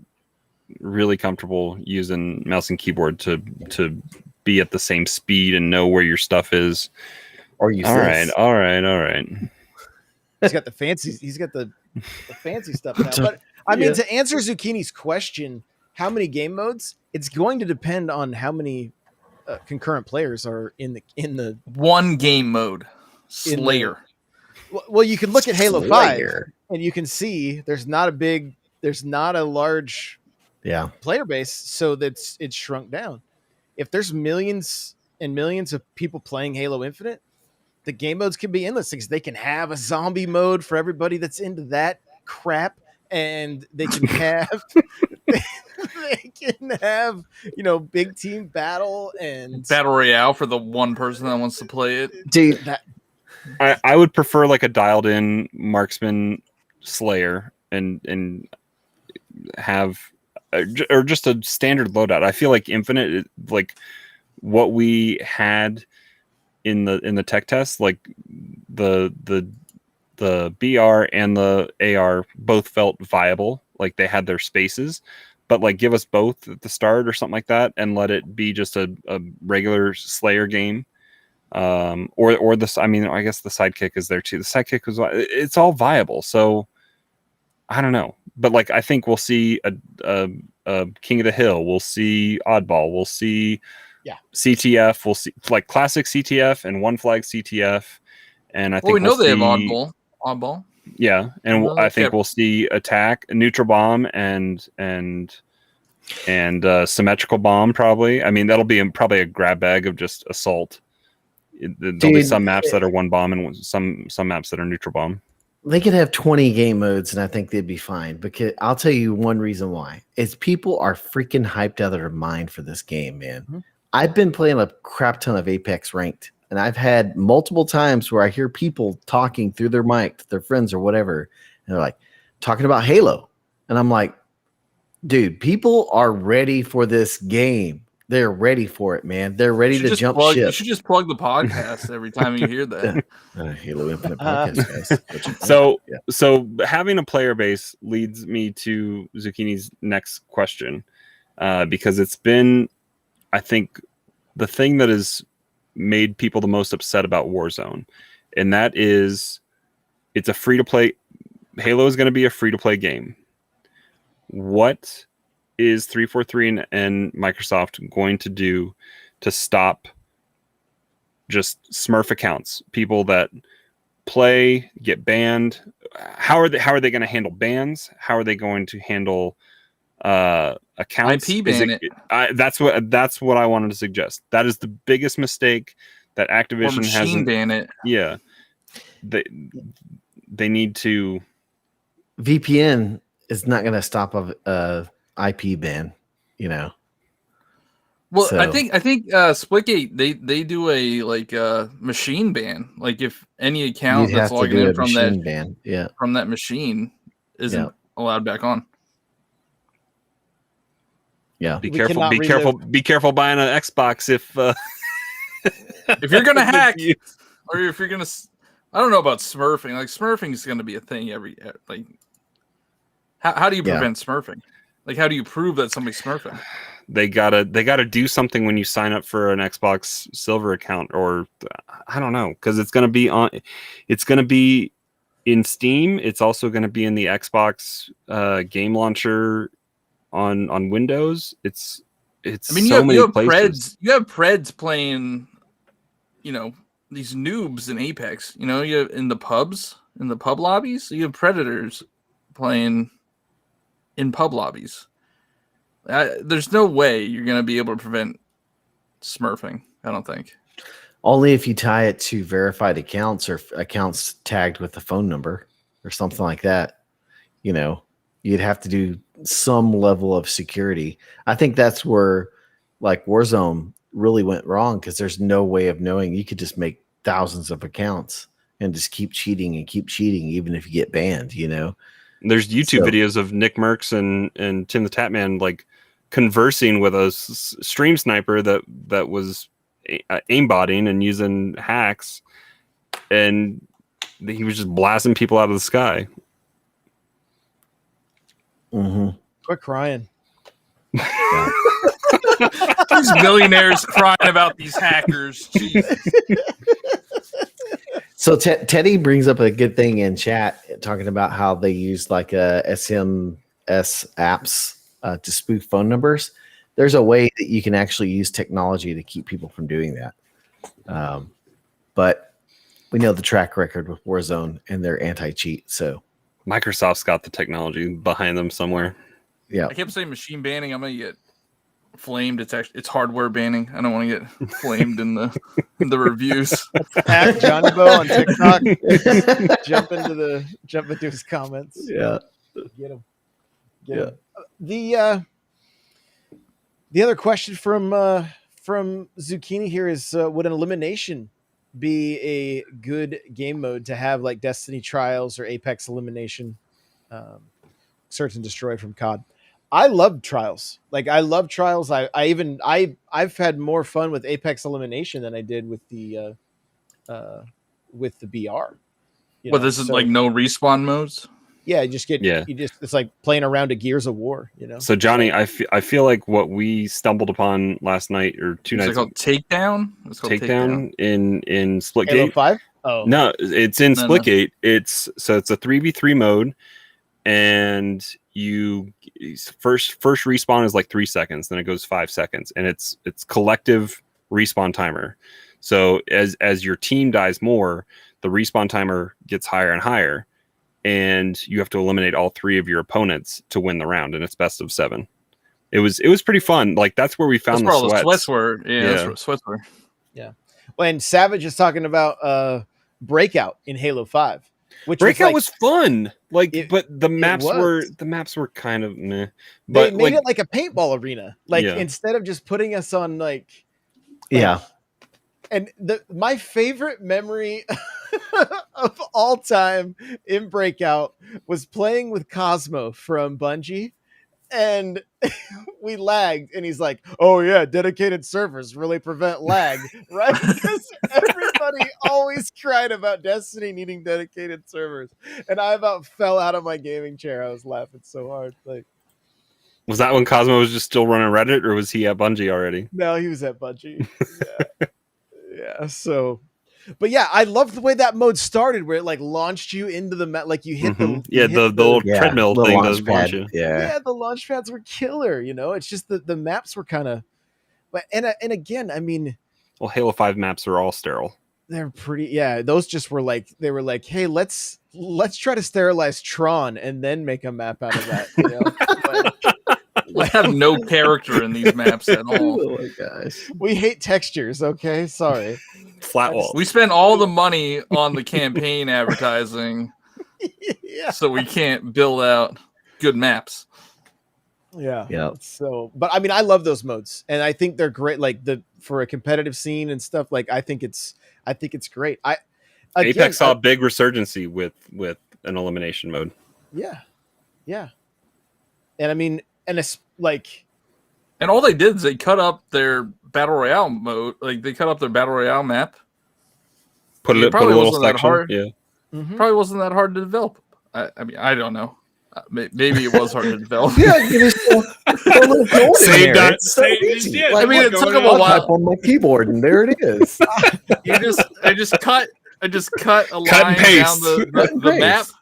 Speaker 3: really comfortable using mouse and keyboard to be at the same speed and know where your stuff is.
Speaker 4: Or you
Speaker 3: all right.
Speaker 2: He's got the fancy stuff now. But I mean, to answer Zucchini's question, how many game modes? It's going to depend on how many concurrent players are in the
Speaker 5: one game mode. Slayer.
Speaker 2: Well, you can look at Halo 5 and you can see there's not a large player base, so it's shrunk down. If there's millions and millions of people playing Halo Infinite, the game modes can be endless because they can have a zombie mode for everybody that's into that crap, and they can have big team battle and
Speaker 5: battle royale for the one person that wants to play it.
Speaker 4: Dude,
Speaker 3: I would prefer like a dialed in marksman Slayer and have or just a standard loadout. I feel like Infinite, like what we had in the tech test, like the the BR and the AR both felt viable, like they had their spaces, but like give us both at the start or something like that, and let it be just a regular Slayer game. Or this, I mean, I guess the Sidekick is there too. The Sidekick was, it's all viable. So I don't know, but like I think we'll see a King of the Hill, we'll see Oddball, we'll see CTF, we'll see like classic CTF and One Flag CTF, and I think
Speaker 5: we know they have
Speaker 3: see,
Speaker 5: oddball.
Speaker 3: Yeah, and
Speaker 5: Well,
Speaker 3: I think
Speaker 5: okay.
Speaker 3: we'll see Attack, Neutral Bomb, and Symmetrical Bomb probably. I mean, that'll be probably a grab bag of just assault. There'll be some maps that are one bomb and some maps that are neutral bomb.
Speaker 4: They could have 20 game modes, and I think they'd be fine. Because I'll tell you one reason why is people are freaking hyped out of their mind for this game, man.
Speaker 2: Mhm.
Speaker 4: I've been playing a crap ton of Apex Ranked, and I've had multiple times where I hear people talking through their mic to their friends or whatever, and they're like talking about Halo, and I'm like, dude, people are ready for this game. They're ready for it, man. They're ready to jump
Speaker 5: You
Speaker 4: ship.
Speaker 5: should just plug the podcast every time you hear that.
Speaker 4: Halo Infinite podcast, guys.
Speaker 3: So having a player base leads me to Zucchini's next question, because it's been, I think, the thing that has made people the most upset about Warzone, and that is it's a free-to-play. Halo is going to be a free-to-play game. What is 343 and Microsoft going to do to stop just Smurf accounts, people that play get banned? How are they going to handle bans? How are they going to handle accounts?
Speaker 5: IP ban it.
Speaker 3: That's what I wanted to suggest. That is the biggest mistake that
Speaker 5: Or
Speaker 3: Activision
Speaker 5: machine
Speaker 3: hasn't.
Speaker 5: ban it.
Speaker 3: Yeah, they need to.
Speaker 4: VPN is not going to stop a IP ban, you know.
Speaker 5: Well,
Speaker 4: So-
Speaker 5: I think Splitgate they do a machine ban. Like if any account
Speaker 4: You'd have
Speaker 5: that's
Speaker 4: to
Speaker 5: logging
Speaker 4: do
Speaker 5: in
Speaker 4: a
Speaker 5: from
Speaker 4: machine
Speaker 5: that
Speaker 4: ban. Yeah.
Speaker 5: machine isn't
Speaker 4: Yeah.
Speaker 5: allowed back on.
Speaker 4: Yeah.
Speaker 3: Be
Speaker 2: We
Speaker 3: careful.
Speaker 2: cannot
Speaker 3: Be careful. Be careful buying an Xbox if
Speaker 5: If you're gonna hack,
Speaker 3: you-
Speaker 5: or if you're gonna, I don't know about smurfing. Like smurfing is gonna be a thing like. How do you
Speaker 4: Yeah.
Speaker 5: prevent smurfing? Like how do you prove that somebody's smurfing?
Speaker 3: they gotta do something when you sign up for an Xbox Silver account, or I don't know, because it's gonna be in Steam. It's also gonna be in the Xbox game launcher on Windows. It's
Speaker 5: I mean,
Speaker 3: so
Speaker 5: you
Speaker 3: many
Speaker 5: have
Speaker 3: places.
Speaker 5: You have Preds playing, these noobs in Apex. You have in the pub lobbies. You have Predators playing in pub lobbies. There's no way you're gonna be able to prevent smurfing. I don't think.
Speaker 4: Only if you tie it to verified accounts or accounts tagged with a phone number or something like that. You'd have to do some level of security. I think that's where like Warzone really went wrong, because there's no way of knowing. You could just make thousands of accounts and just keep cheating, even if you get banned,
Speaker 3: There's YouTube
Speaker 4: So-
Speaker 3: videos of Nick Merckx and Tim the Tatman like conversing with a stream sniper that was aimbotting and using hacks, and he was just blasting people out of the sky.
Speaker 4: Mhm.
Speaker 2: Quit crying.
Speaker 5: These millionaires crying about these hackers. Jesus.
Speaker 4: So Teddy brings up a good thing in chat, talking about how they use like SMS apps to spoof phone numbers. There's a way that you can actually use technology to keep people from doing that. But we know the track record with Warzone and their anti-cheat. So
Speaker 3: Microsoft's got the technology behind them somewhere.
Speaker 4: yeah,
Speaker 5: I kept saying machine banning. I'm gonna get flamed. It's hardware banning. I don't want to get flamed in the reviews.
Speaker 2: At Johnny Bo on TikTok. jump into his comments.
Speaker 4: yeah.
Speaker 2: Get him. The other question from Zucchini here is: would an elimination be a good game mode to have, like Destiny Trials or Apex Elimination? Search and Destroy from COD. I love Trials. Like I love Trials. I've had more fun with Apex Elimination than I did with the BR.
Speaker 5: But this is like no respawn modes.
Speaker 2: Yeah, you just
Speaker 3: Yeah.
Speaker 2: it's like playing around a Gears of War, you know.
Speaker 3: So Johnny, I feel like what we stumbled upon last night or two
Speaker 5: Is it
Speaker 3: nights
Speaker 5: called Takedown? It's called
Speaker 3: Takedown in
Speaker 2: Halo
Speaker 3: Splitgate.
Speaker 2: 5? Oh.
Speaker 3: No, it's in
Speaker 5: No, no.
Speaker 3: Splitgate. It's a 3v3 mode, and you first respawn is like 3 seconds, then it goes 5 seconds, and it's collective respawn timer. So as your team dies more, the respawn timer gets higher and higher, and you have to eliminate all 3 of your opponents to win the round, and it's best of 7. It was pretty fun. Like that's where we
Speaker 5: That's
Speaker 3: found
Speaker 5: where all
Speaker 3: the
Speaker 5: the
Speaker 3: sweats.
Speaker 5: sweats were. Yeah,
Speaker 3: Yeah.
Speaker 5: that's where sweats were.
Speaker 2: When Savage is talking about Breakout in Halo 5, which
Speaker 3: Breakout
Speaker 2: was,
Speaker 3: was fun. Like,
Speaker 2: It-
Speaker 3: but the maps
Speaker 2: was.
Speaker 3: were kind of meh.
Speaker 2: they
Speaker 3: But
Speaker 2: made
Speaker 3: like,
Speaker 2: it like a paintball arena. Like
Speaker 3: Yeah.
Speaker 2: instead of just putting us on like
Speaker 4: Yeah.
Speaker 2: and my favorite memory of all time in Breakout was playing with Cosmo from Bungie, and we lagged, and he's like, "Oh yeah, dedicated servers really prevent lag," right? Because everybody always cried about Destiny needing dedicated servers, and I about fell out of my gaming chair. I was laughing so hard. Like,
Speaker 3: was that when Cosmo was just still running Reddit, or was he at Bungie already?
Speaker 2: no, he was at Bungie. Yeah. Yeah, so but yeah, I love the way that mode started where it like launched you into the map, like you hit the
Speaker 3: Mhm. Yeah,
Speaker 2: you
Speaker 3: the
Speaker 2: hit
Speaker 3: little
Speaker 4: Yeah.
Speaker 3: treadmill
Speaker 4: Little
Speaker 3: thing
Speaker 4: launch
Speaker 3: does launch
Speaker 4: pad.
Speaker 3: you.
Speaker 4: Yeah.
Speaker 2: yeah, the launch pads were killer, you know. It's just the maps were kind of but and again, I mean,
Speaker 3: Well, Halo 5 maps are all sterile.
Speaker 2: they're pretty those just were like they were like, "Hey, let's try to sterilize Tron and then make a map out of that," you know.
Speaker 5: We have no character in these maps at all.
Speaker 4: Oh my gosh.
Speaker 2: We hate textures, okay? Sorry.
Speaker 3: Flat wall.
Speaker 5: We spent all the money on the campaign advertising,
Speaker 2: Yeah.
Speaker 5: so we can't build out good maps.
Speaker 2: Yeah.
Speaker 4: Yeah.
Speaker 2: So, but I mean, I love those modes, and I think they're great. Like for a competitive scene and stuff. Like I think it's great.
Speaker 3: Apex saw a big resurgency with an elimination mode.
Speaker 2: Yeah, and I mean, and it's like
Speaker 5: And all they did is they cut up their battle royale mode. Like they cut up their battle royale map.
Speaker 3: Put
Speaker 5: It
Speaker 3: a
Speaker 5: probably
Speaker 3: little
Speaker 5: wasn't that
Speaker 3: section.
Speaker 5: hard.
Speaker 3: Yeah.
Speaker 2: mhm.
Speaker 5: Probably wasn't that hard to develop. I mean, I don't know. Maybe it was hard to develop.
Speaker 4: Yeah, give us a little code in
Speaker 3: Save
Speaker 4: there.
Speaker 3: that-
Speaker 4: It's so
Speaker 3: save-
Speaker 4: easy.
Speaker 3: yeah,
Speaker 5: I mean, it took them a
Speaker 4: I'll
Speaker 5: while.
Speaker 4: type on my keyboard, and there it is.
Speaker 5: I just cut a
Speaker 3: Cut and
Speaker 5: line down
Speaker 3: paste.
Speaker 5: the
Speaker 4: Cut and
Speaker 5: map.
Speaker 4: paste.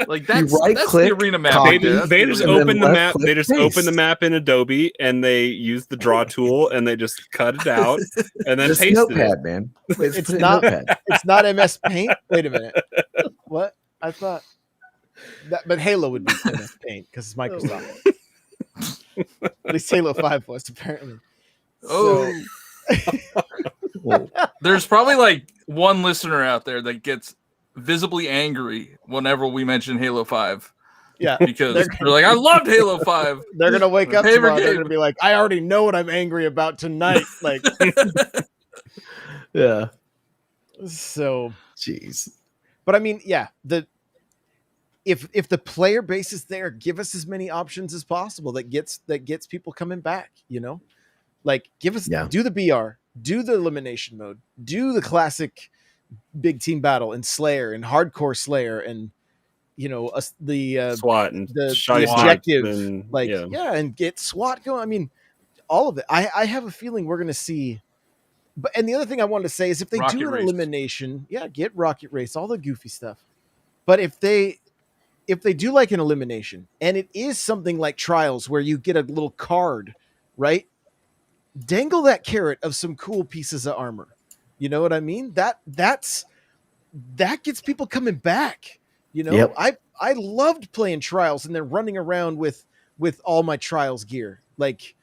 Speaker 5: Like that's
Speaker 4: right-click,
Speaker 5: the arena map.
Speaker 4: copy,
Speaker 5: right there. That's
Speaker 3: They
Speaker 5: the
Speaker 3: just
Speaker 5: arena
Speaker 4: and then
Speaker 3: open the
Speaker 4: left
Speaker 3: map.
Speaker 4: click
Speaker 3: They just
Speaker 4: paste.
Speaker 3: open the map in Adobe, and they use the draw tool, and they just cut it out, and then
Speaker 4: Just
Speaker 3: paste it.
Speaker 4: Notepad, man.
Speaker 2: It's
Speaker 4: Put it in
Speaker 2: not-
Speaker 4: Notepad.
Speaker 2: It's not MS Paint. Wait a minute. What? I thought that, but Halo would be MS Paint because it's Microsoft. At least Halo 5 was apparently.
Speaker 5: Oh,
Speaker 4: Well,
Speaker 5: there's probably like one listener out there that gets visibly angry whenever we mention Halo 5
Speaker 2: Yeah,
Speaker 5: because
Speaker 2: They're-
Speaker 5: they're like, I loved Halo 5.
Speaker 2: they're gonna wake up
Speaker 5: Favorite
Speaker 2: tomorrow. They're
Speaker 5: game.
Speaker 2: gonna be like, I already know what I'm angry about tonight. Like,
Speaker 4: yeah.
Speaker 2: so.
Speaker 4: Jeez.
Speaker 2: But I mean, yeah, if the player base is there, give us as many options as possible that gets people coming back, you know? Like give us
Speaker 4: Yeah.
Speaker 2: do the BR, do the elimination mode, do the classic big team battle and Slayer and hardcore Slayer and you know, the
Speaker 3: SWAT and
Speaker 2: the
Speaker 3: shoddy snipes
Speaker 2: objective,
Speaker 3: and,
Speaker 2: like
Speaker 3: yeah.
Speaker 2: and get SWAT going. I mean, all of it. I have a feeling we're gonna see. But and the other thing I wanted to say is if they
Speaker 5: Rocket
Speaker 2: do an
Speaker 5: Race.
Speaker 2: elimination, yeah, get Rocket Race, all the goofy stuff. But if they do like an elimination and it is something like Trials where you get a little card, right? Dangle that carrot of some cool pieces of armor. You know what I mean? That gets people coming back. You know,
Speaker 4: Yep.
Speaker 2: I loved playing Trials and then running around with all my Trials gear. Like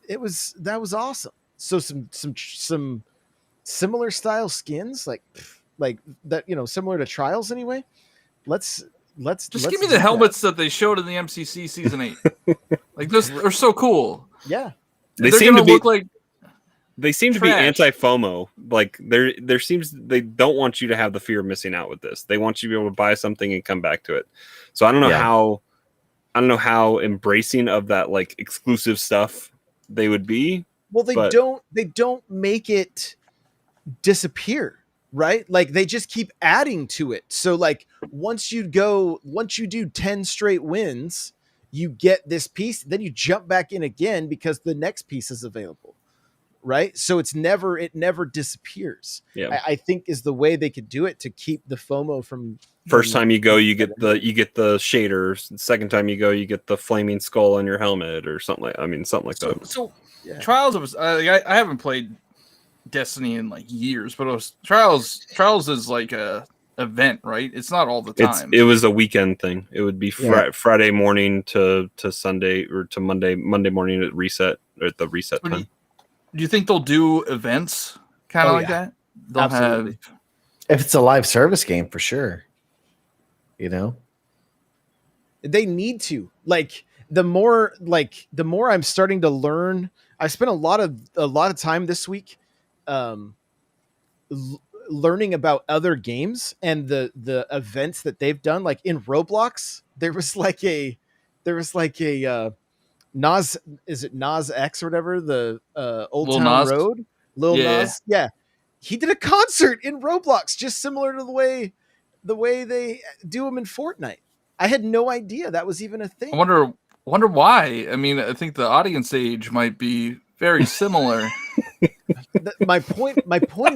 Speaker 2: that was awesome. So some similar style skins like that, you know, similar to Trials anyway. Let's
Speaker 5: Just give me the helmets that they showed in the MCC season 8. Like those are so cool.
Speaker 2: Yeah.
Speaker 3: They
Speaker 5: They're
Speaker 3: seem to
Speaker 5: gonna
Speaker 3: be
Speaker 5: look like
Speaker 3: they seem to be
Speaker 5: trash.
Speaker 3: anti-FOMO. Like there seems they don't want you to have the fear of missing out with this. They want you to be able to buy something and come back to it. So I don't know how embracing of that like exclusive stuff they would be.
Speaker 2: Well, they
Speaker 3: But-
Speaker 2: don't make it disappear. right? Like they just keep adding to it. So like once you do 10 straight wins, you get this piece, then you jump back in again because the next piece is available. Right. So it never disappears.
Speaker 3: Yeah.
Speaker 2: I think is the way they could do it to keep the FOMO from
Speaker 3: First time you go, you get the shaders. Second time you go, you get the flaming skull on your helmet or something like that.
Speaker 5: So
Speaker 2: Yeah.
Speaker 5: Trials was I haven't played Destiny in like years, but it was Trials is like a event, right? It's not all the time.
Speaker 3: It was a weekend thing. It would be
Speaker 4: Yeah.
Speaker 3: Friday morning to Sunday or to Monday morning at reset or at the reset
Speaker 5: But
Speaker 3: time.
Speaker 5: do you think they'll do events kind of
Speaker 2: Oh,
Speaker 5: like
Speaker 2: yeah.
Speaker 5: that? They'll
Speaker 2: Absolutely.
Speaker 4: If it's a live service game, for sure. You know,
Speaker 2: They need to. Like the more I'm starting to learn, I spent a lot of time this week learning about other games and the events that they've done. Like in Roblox, there was like a Nas, is it Nas X or whatever, the Old
Speaker 5: Lil
Speaker 2: Town
Speaker 5: Nas?
Speaker 2: Road, Lil
Speaker 5: Yeah.
Speaker 2: Nas, yeah, he did a concert in Roblox, just similar to the way they do them in Fortnite. I had no idea that was even a thing.
Speaker 5: I wonder why. I mean, I think the audience age might be very similar.
Speaker 2: My point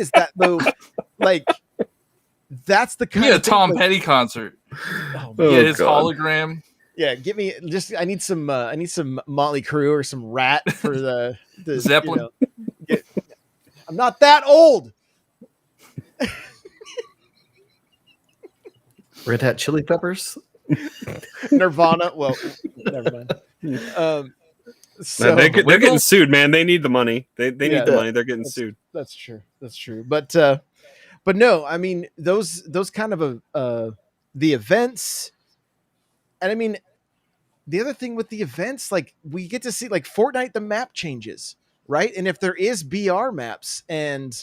Speaker 2: is that though, like that's the kind
Speaker 5: Yeah, a
Speaker 2: of thing,
Speaker 5: Tom
Speaker 2: like,
Speaker 5: Petty concert.
Speaker 2: oh,
Speaker 3: Oh,
Speaker 5: Yeah, his
Speaker 3: God.
Speaker 5: hologram.
Speaker 2: yeah, give me just I need some Motley Crue or some Rat for the
Speaker 5: Zeppelin.
Speaker 2: I'm not that old.
Speaker 4: Red Hot Chili Peppers.
Speaker 2: Nirvana. Well, never mind. So
Speaker 3: they're
Speaker 5: Wiggle?
Speaker 3: getting sued, man. They need the money. They need
Speaker 2: Yeah.
Speaker 3: the money. They're getting sued.
Speaker 2: that's true. That's true. But no, I mean those kind of the events, and I mean the other thing with the events, like we get to see like Fortnite, the map changes, right? And if there is BR maps, and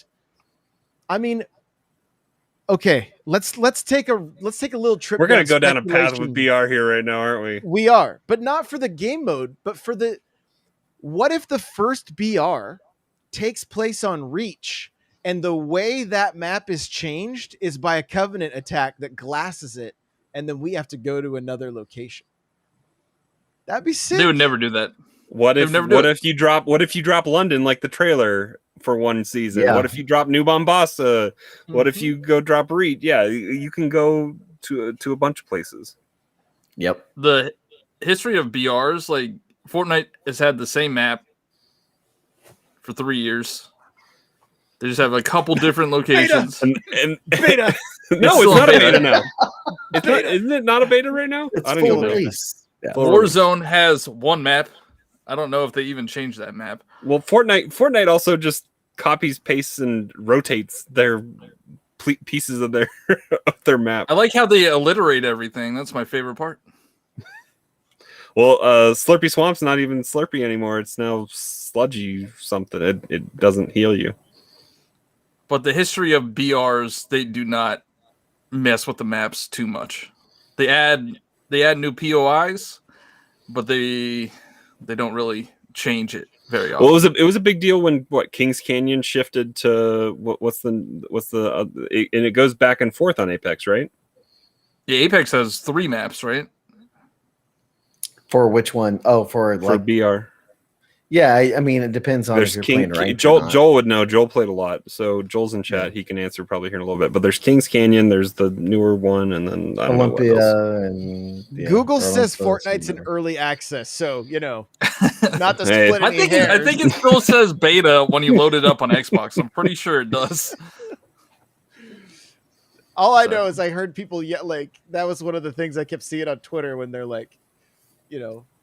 Speaker 2: I mean, okay, let's take a little trip.
Speaker 3: We're gonna
Speaker 2: down
Speaker 3: go down a path with
Speaker 2: speculation.
Speaker 3: BR here right now, aren't we?
Speaker 2: We are, but not for the game mode, but for the what if the first BR takes place on Reach, and the way that map is changed is by a Covenant attack that glasses it, and then we have to go to another location. That'd be sick.
Speaker 5: They would never do that.
Speaker 3: What
Speaker 5: They've
Speaker 3: if
Speaker 5: never done it.
Speaker 3: what if you drop London like the trailer for one season?
Speaker 4: Yeah.
Speaker 3: What if you drop New Mombasa? What if
Speaker 2: Mhm.
Speaker 3: you go drop Reed? Yeah, you can go to a bunch of places.
Speaker 4: Yep.
Speaker 5: The history of BRs, like Fortnite has had the same map for 3 years. They just have a couple different locations.
Speaker 3: And
Speaker 2: Beta.
Speaker 3: no,
Speaker 5: still
Speaker 3: it's not
Speaker 5: a
Speaker 3: a
Speaker 5: beta.
Speaker 3: beta now. It's not, isn't it not a beta right now?
Speaker 4: It's
Speaker 3: I don't
Speaker 4: full
Speaker 3: even know.
Speaker 4: release. Yeah.
Speaker 3: Full release.
Speaker 5: Warzone has one map. I don't know if they even changed that map.
Speaker 3: Well, Fortnite also just copies, pastes, and rotates their pieces of their of their map.
Speaker 5: I like how they alliterate everything. That's my favorite part.
Speaker 3: Well, Slurpy Swamp's not even Slurpy anymore. It's now sludgy something. It doesn't heal you.
Speaker 5: But the history of BRs, they do not mess with the maps too much. They add new POIs, but they don't really change it very often.
Speaker 3: Well, it was a big deal when Kings Canyon shifted to what's the and it goes back and forth on Apex, right?
Speaker 5: Yeah, Apex has 3 maps, right?
Speaker 4: For which one? Oh, for
Speaker 3: For
Speaker 4: like,
Speaker 3: BR.
Speaker 4: yeah. I mean, it depends on if
Speaker 3: There's
Speaker 4: you're
Speaker 3: King
Speaker 4: playing ranked or
Speaker 3: Joel.
Speaker 4: not.
Speaker 3: Joel would know. Joel played a lot, so Joel's in chat. He can answer probably here in a little bit. But there's Kings Canyon. There's the newer one, and then I don't know what else.
Speaker 4: Olympia and yeah,
Speaker 2: Google
Speaker 4: or
Speaker 2: says
Speaker 4: Olympus
Speaker 2: Fortnite's in
Speaker 4: and-
Speaker 2: early access, so not to
Speaker 3: Hey.
Speaker 2: split
Speaker 5: I
Speaker 2: any
Speaker 5: think
Speaker 2: hairs.
Speaker 5: it still says beta when you load it up on Xbox. I'm pretty sure it does.
Speaker 2: All I know is I heard people yet like that was one of the things I kept seeing on Twitter when they're like,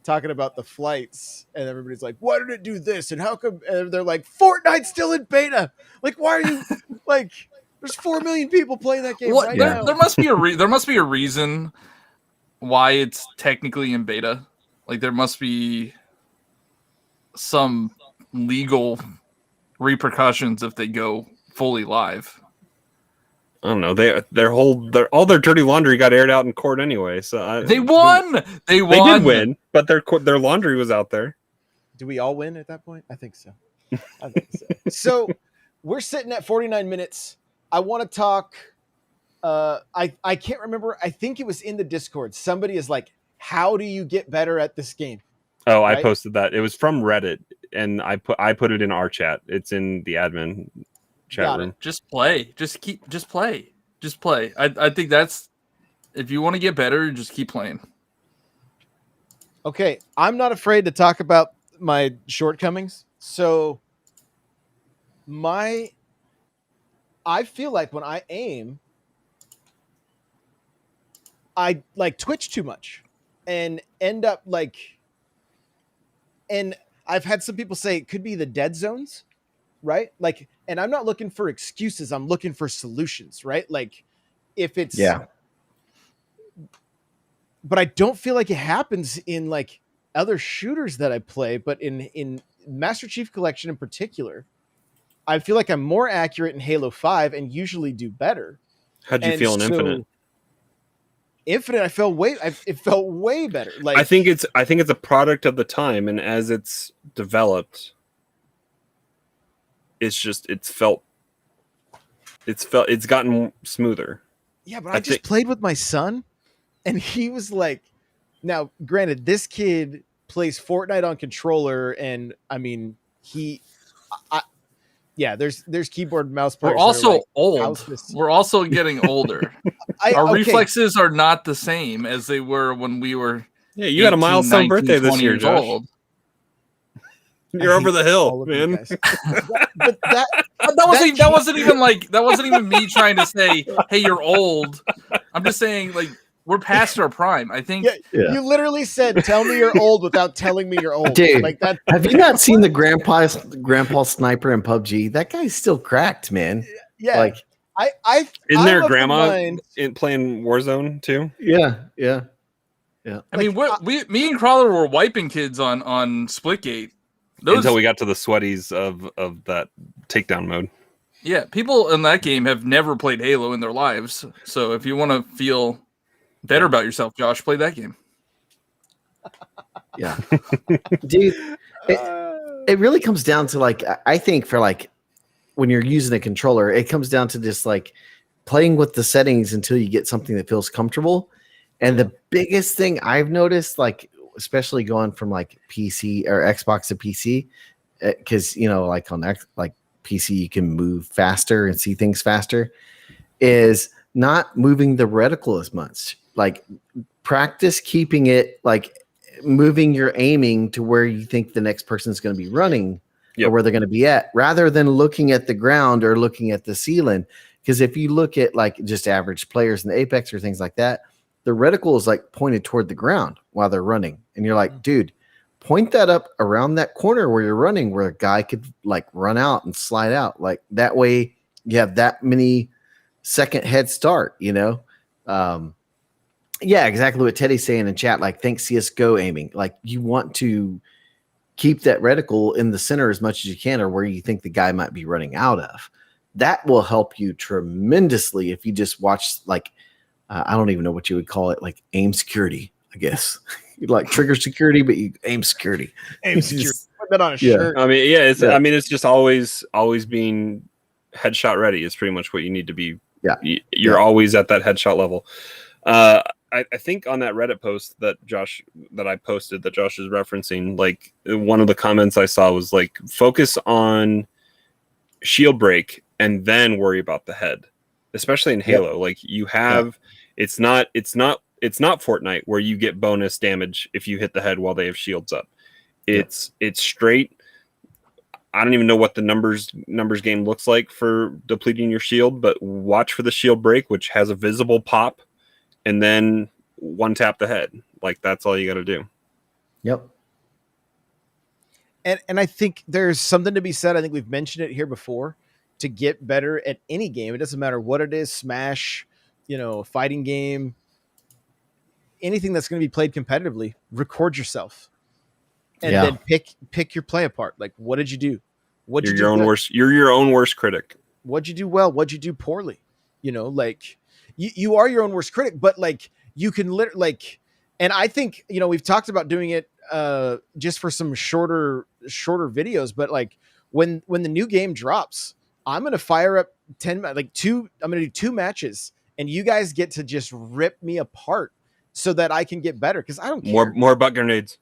Speaker 2: talking about the flights, and everybody's like, "Why did it do this?" And how come? And they're like, "Fortnite's still in beta." Like, why are you like? There's 4 million people playing that game
Speaker 5: What?
Speaker 2: right
Speaker 5: There,
Speaker 2: now.
Speaker 5: there must be a reason why it's technically in beta. Like there must be some legal repercussions if they go fully live.
Speaker 3: I don't know. All their dirty laundry got aired out in court anyway. So
Speaker 5: They won. They won.
Speaker 3: They did win, but their laundry was out there.
Speaker 2: Do we all win at that point? I think so. So we're sitting at 49 minutes. I want to talk. I can't remember. I think it was in the Discord. Somebody is like, "How do you get better at this game?"
Speaker 3: Oh, I
Speaker 2: Right?
Speaker 3: posted that. It was from Reddit, and I put it in our chat. It's in the admin chat
Speaker 2: Got it.
Speaker 3: room.
Speaker 5: Just play. Just play. Just play. I think that's if you want to get better, just keep playing.
Speaker 2: Okay, I'm not afraid to talk about my shortcomings. So I feel like when I aim, I like twitch too much and end up like, and I've had some people say it could be the dead zones, right? Like, and I'm not looking for excuses. I'm looking for solutions, right? Like if it's, but I don't feel like it happens in like other shooters that I play, but in Master Chief Collection in particular, I feel like I'm more accurate in Halo 5 and usually do better.
Speaker 3: How'd you feel in Infinite?
Speaker 2: Infinite, it felt way better. Like
Speaker 3: I think it's a product of the time, and as it's developed, it's gotten smoother.
Speaker 2: Yeah, but I just played with my son, and he was like, now, granted, this kid plays Fortnite on controller, and I mean, there's keyboard and mouse players.
Speaker 5: We're also
Speaker 2: like,
Speaker 5: old. We're also getting older. Our reflexes are not the same as they were when we were.
Speaker 3: Yeah, you had a milestone birthday this year, Josh.
Speaker 5: Old.
Speaker 3: You're over the hill, man.
Speaker 2: But
Speaker 5: that wasn't even me trying to say, "Hey, you're old." I'm just saying, like, we're past our prime. I think
Speaker 2: you literally said, "Tell me you're old" without telling me you're old.
Speaker 4: Dude,
Speaker 2: like that.
Speaker 4: Have you not seen the grandpa sniper in PUBG? That guy's still cracked, man.
Speaker 2: Yeah,
Speaker 4: like
Speaker 3: isn't there a grandma playing Warzone too?
Speaker 4: Yeah.
Speaker 5: I mean, me and Crawler were wiping kids on Splitgate.
Speaker 3: Until we got to the sweaties of that takedown mode.
Speaker 5: Yeah, people in that game have never played Halo in their lives. So if you want to feel better about yourself, Josh, play that game.
Speaker 4: Yeah. Dude, it really comes down to like, I think for like when you're using a controller, it comes down to just like playing with the settings until you get something that feels comfortable. And the biggest thing I've noticed, like, especially going from like PC or Xbox to PC, because like on PC you can move faster and see things faster, is not moving the reticle as much. Like practice keeping it like moving your aiming to where you think the next person is going to be running or where they're going to be at, rather than looking at the ground or looking at the ceiling. Because if you look at like just average players in the Apex or things like that, the reticle is like pointed toward the ground while they're running. And you're like, dude, point that up around that corner where you're running, where a guy could like run out and slide out. Like that way you have that many second head start, Yeah, exactly what Teddy's saying in chat. Like, think CSGO aiming. Like you want to keep that reticle in the center as much as you can, or where you think the guy might be running out of. That will help you tremendously if you just watch like, I don't even know what you would call it, like aim security, I guess. You'd like trigger security, but you aim security.
Speaker 2: Aim security. Put that on a shirt.
Speaker 3: I mean, it's just always being headshot ready is pretty much what you need to be.
Speaker 4: Yeah.
Speaker 3: You're always at that headshot level. I think on that Reddit post that I posted that Josh is referencing, like one of the comments I saw was like, focus on shield break and then worry about the head, especially in Halo. Like you have, it's not Fortnite where you get bonus damage if you hit the head while they have shields up. It's straight. I don't even know what the numbers game looks like for depleting your shield, but watch for the shield break, which has a visible pop, and then one tap the head. Like that's all you got to do.
Speaker 4: Yep.
Speaker 2: And I think there's something to be said. I think we've mentioned it here before. To get better at any game, it doesn't matter what it is, Smash, fighting game, anything that's going to be played competitively, record yourself and then pick your play apart. Like, what did you do?
Speaker 3: You're your own worst critic.
Speaker 2: What'd you do well? What'd you do poorly? Like you are your own worst critic, but like you can and I think, we've talked about doing it just for some shorter videos, but like when the new game drops, I'm gonna fire up 10, like two. I'm gonna do 2 matches, and you guys get to just rip me apart so that I can get better. Because I don't care.
Speaker 3: More butt grenades.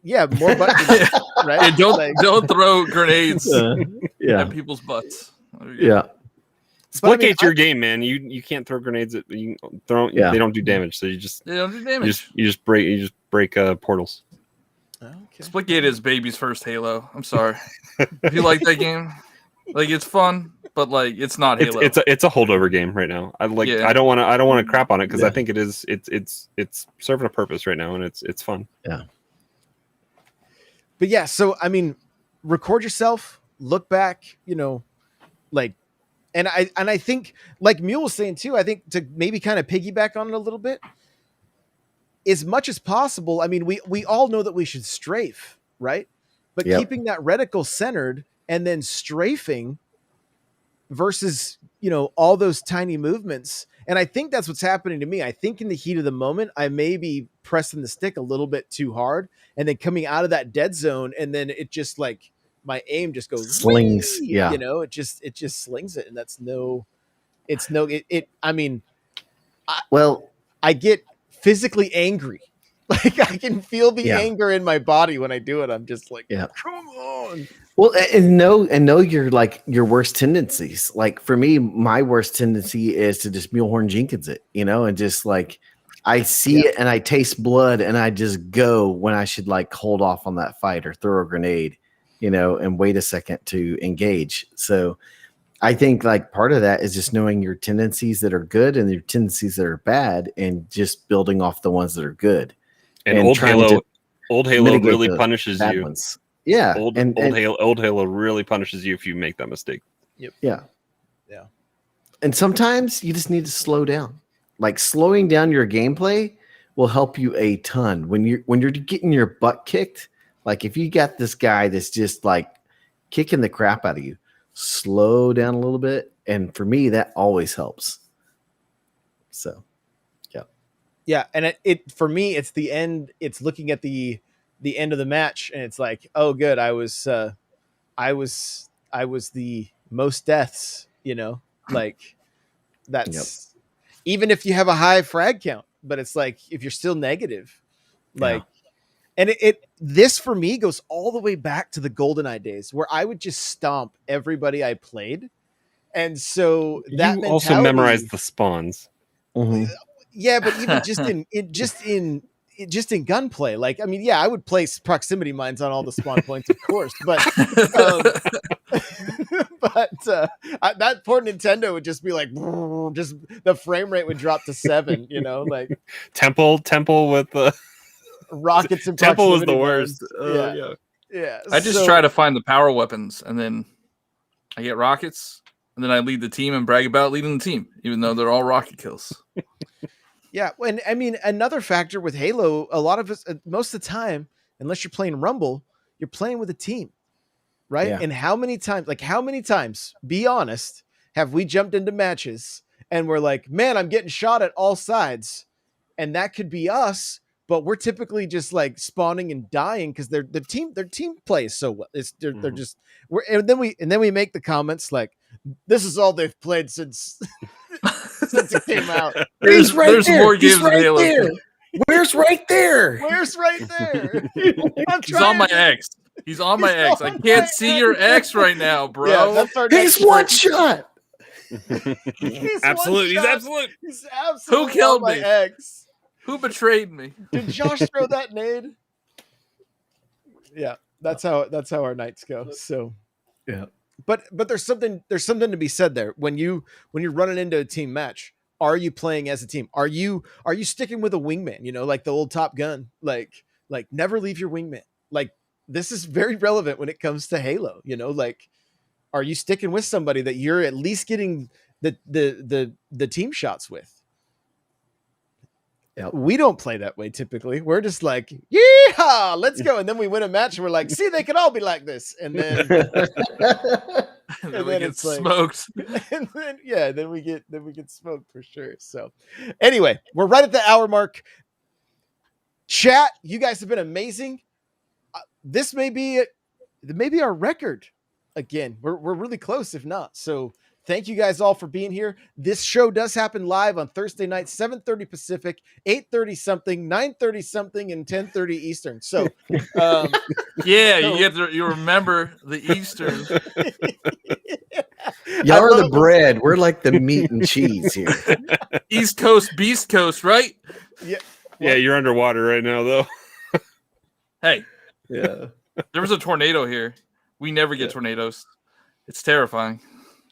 Speaker 2: Yeah, more buttons, right?
Speaker 5: Hey, don't
Speaker 2: Like,
Speaker 5: don't throw grenades
Speaker 4: Yeah.
Speaker 5: at people's butts. There you go.
Speaker 4: Yeah.
Speaker 3: Splitgate's your game, man. You can't throw grenades at you throw.
Speaker 4: Yeah.
Speaker 3: They don't do damage, so you just
Speaker 5: They don't do damage.
Speaker 3: you just break portals.
Speaker 2: okay.
Speaker 5: Splitgate is baby's first Halo. I'm sorry. If you like that game, like it's fun, but like it's not Halo.
Speaker 3: It's a holdover game right now. I
Speaker 5: Yeah.
Speaker 3: don't want to crap on it because
Speaker 4: Yeah.
Speaker 3: I think it's serving a purpose right now and it's fun.
Speaker 2: But yeah, so I mean, record yourself, look back, like, and I think, like Mule was saying too, I think to maybe kind of piggyback on it a little bit, as much as possible. I mean, we all know that we should strafe, right? But
Speaker 4: Yep.
Speaker 2: keeping that reticle centered and then strafing versus, all those tiny movements. And I think that's what's happening to me. I think in the heat of the moment, I may be pressing the stick a little bit too hard and then coming out of that dead zone. And then it just like my aim just goes
Speaker 4: Slings,
Speaker 2: whee!
Speaker 4: yeah.
Speaker 2: It just slings it. And that's I mean,
Speaker 4: Well,
Speaker 2: I get physically angry. Like I can feel the
Speaker 4: Yeah.
Speaker 2: anger in my body when I do it. I'm just like,
Speaker 4: Yeah.
Speaker 2: come on.
Speaker 4: well, and know your worst tendencies. Like for me, my worst tendency is to just Mulehorn Jenkins it, and just like I see it and I taste blood and I just go when I should like hold off on that fight or throw a grenade, and wait a second to engage. So I think like part of that is just knowing your tendencies that are good and your tendencies that are bad and just building off the ones that are good.
Speaker 3: And,
Speaker 4: And
Speaker 3: old
Speaker 4: trying
Speaker 3: Halo
Speaker 4: to mitigate
Speaker 3: really
Speaker 4: the
Speaker 3: punishes
Speaker 4: Bad
Speaker 3: you.
Speaker 4: ones. Yeah.
Speaker 3: Old
Speaker 4: and
Speaker 3: Halo really punishes you if you make that mistake.
Speaker 4: Yeah.
Speaker 2: Yeah.
Speaker 4: And sometimes you just need to slow down. Like slowing down your gameplay will help you a ton. When you're getting your butt kicked, like if you got this guy that's just like kicking the crap out of you, slow down a little bit. And for me, that always helps. So
Speaker 2: Yeah, and it for me, it's the end. It's looking at the end of the match, and it's like, oh, good, I was the most deaths. Like that's even if you have a high frag count, but it's like if you're still negative, like, and this for me goes all the way back to the GoldenEye days where I would just stomp everybody I played, and so that
Speaker 3: You also
Speaker 2: mentality-
Speaker 3: memorize the spawns.
Speaker 4: mhm.
Speaker 2: Yeah, but even just in gunplay, like I mean, yeah, I would place proximity mines on all the spawn points, of course, but that poor Nintendo would just be like, just the frame rate would drop to 7, like
Speaker 3: Temple with the
Speaker 2: rockets and
Speaker 3: Temple was the
Speaker 2: proximity
Speaker 3: worst.
Speaker 2: mines. Yeah.
Speaker 5: I just try to find the power weapons, and then I get rockets, and then I lead the team and brag about leading the team, even though they're all rocket kills.
Speaker 2: Yeah, and I mean another factor with Halo, a lot of us, most of the time, unless you're playing Rumble, you're playing with a team, right?
Speaker 4: Yeah.
Speaker 2: And how many times, be honest, have we jumped into matches and we're like, man, I'm getting shot at all sides, and that could be us, but we're typically just like spawning and dying because their team plays so well. They're just and then we make the comments like, this is all they've played since since it came out.
Speaker 5: There's more games than Halo.
Speaker 4: there. Where's right there?
Speaker 2: Where's right there?
Speaker 5: He's on my X. He's on my X. I can't see your X right now, bro.
Speaker 2: Yeah, that's our
Speaker 4: He's
Speaker 2: next
Speaker 4: one
Speaker 2: person.
Speaker 4: shot.
Speaker 2: He's
Speaker 3: absolute.
Speaker 2: one
Speaker 3: He's
Speaker 2: shot.
Speaker 3: absolute.
Speaker 2: He's absolutely
Speaker 5: Who killed
Speaker 2: on my
Speaker 5: me?
Speaker 2: X.
Speaker 5: Who betrayed me?
Speaker 2: Did Josh throw that nade? Yeah, that's how our nights go. So
Speaker 4: Yeah.
Speaker 2: But there's something to be said there. When you're running into a team match, are you playing as a team? Are you sticking with a wingman? Like the old Top Gun, like never leave your wingman. Like this is very relevant when it comes to Halo. Like, are you sticking with somebody that you're at least getting the team shots with?
Speaker 4: Yep.
Speaker 2: We don't play that way typically. We're just like, yeah, let's go. And then we win a match and we're like, see, they can all be like this. And then
Speaker 5: And
Speaker 2: And
Speaker 5: we
Speaker 2: then
Speaker 5: get
Speaker 2: it's like-
Speaker 5: smoked.
Speaker 2: and then we get smoked for sure. So anyway, we're right at the hour mark. Chat, you guys have been amazing. This may be our record again, we're really close, if not. So thank you guys all for being here. This show does happen live on Thursday night, 7:30 Pacific, 8:30 something, 9:30 something, and 10:30 Eastern. So
Speaker 5: Yeah, you remember the Eastern.
Speaker 4: Y'all are the bread. We're like the meat and cheese here.
Speaker 5: East Coast, Beast Coast, right?
Speaker 3: Yeah, you're underwater right now, though.
Speaker 5: Hey,
Speaker 4: Yeah.
Speaker 5: there was a tornado here. We never get tornadoes. It's terrifying.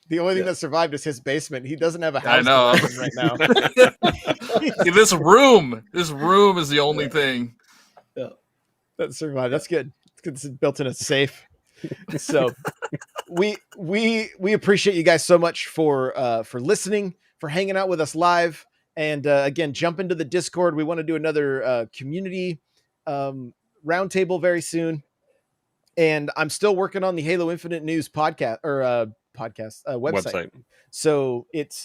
Speaker 2: The only thing that survived is his basement. He doesn't have a
Speaker 5: I
Speaker 2: house
Speaker 5: know.
Speaker 2: to live in right now.
Speaker 5: This room is the only thing.
Speaker 2: That survived. That's good. It's built in a safe. So we appreciate you guys so much for listening, for hanging out with us live, and again, jump into the Discord. We want to do another community roundtable very soon, and I'm still working on the Halo Infinite News podcast or website. So it's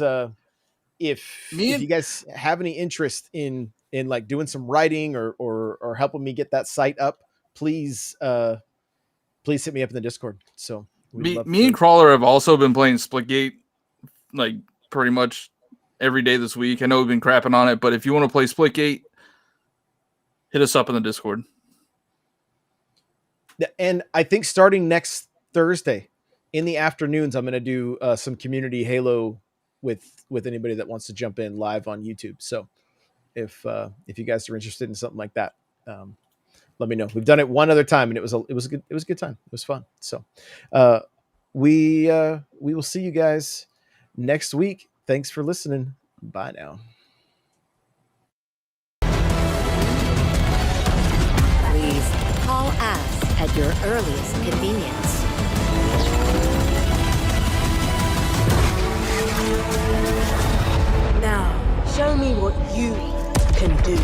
Speaker 2: if you guys have any interest in like doing some writing or helping me get that site up, please hit me up in the Discord. So
Speaker 5: me and Crawler have also been playing Splitgate like pretty much every day this week. I know we've been crapping on it, but if you want to play Splitgate, hit us up in the Discord.
Speaker 2: And I think starting next Thursday in the afternoons, I'm going to do some community Halo with anybody that wants to jump in live on YouTube. So if you guys are interested in something like that, let me know. We've done it one other time, and it was a good time. It was fun. So we will see you guys next week. Thanks for listening. Bye now.
Speaker 1: Please call us at your earliest convenience. Now, show me what you can do.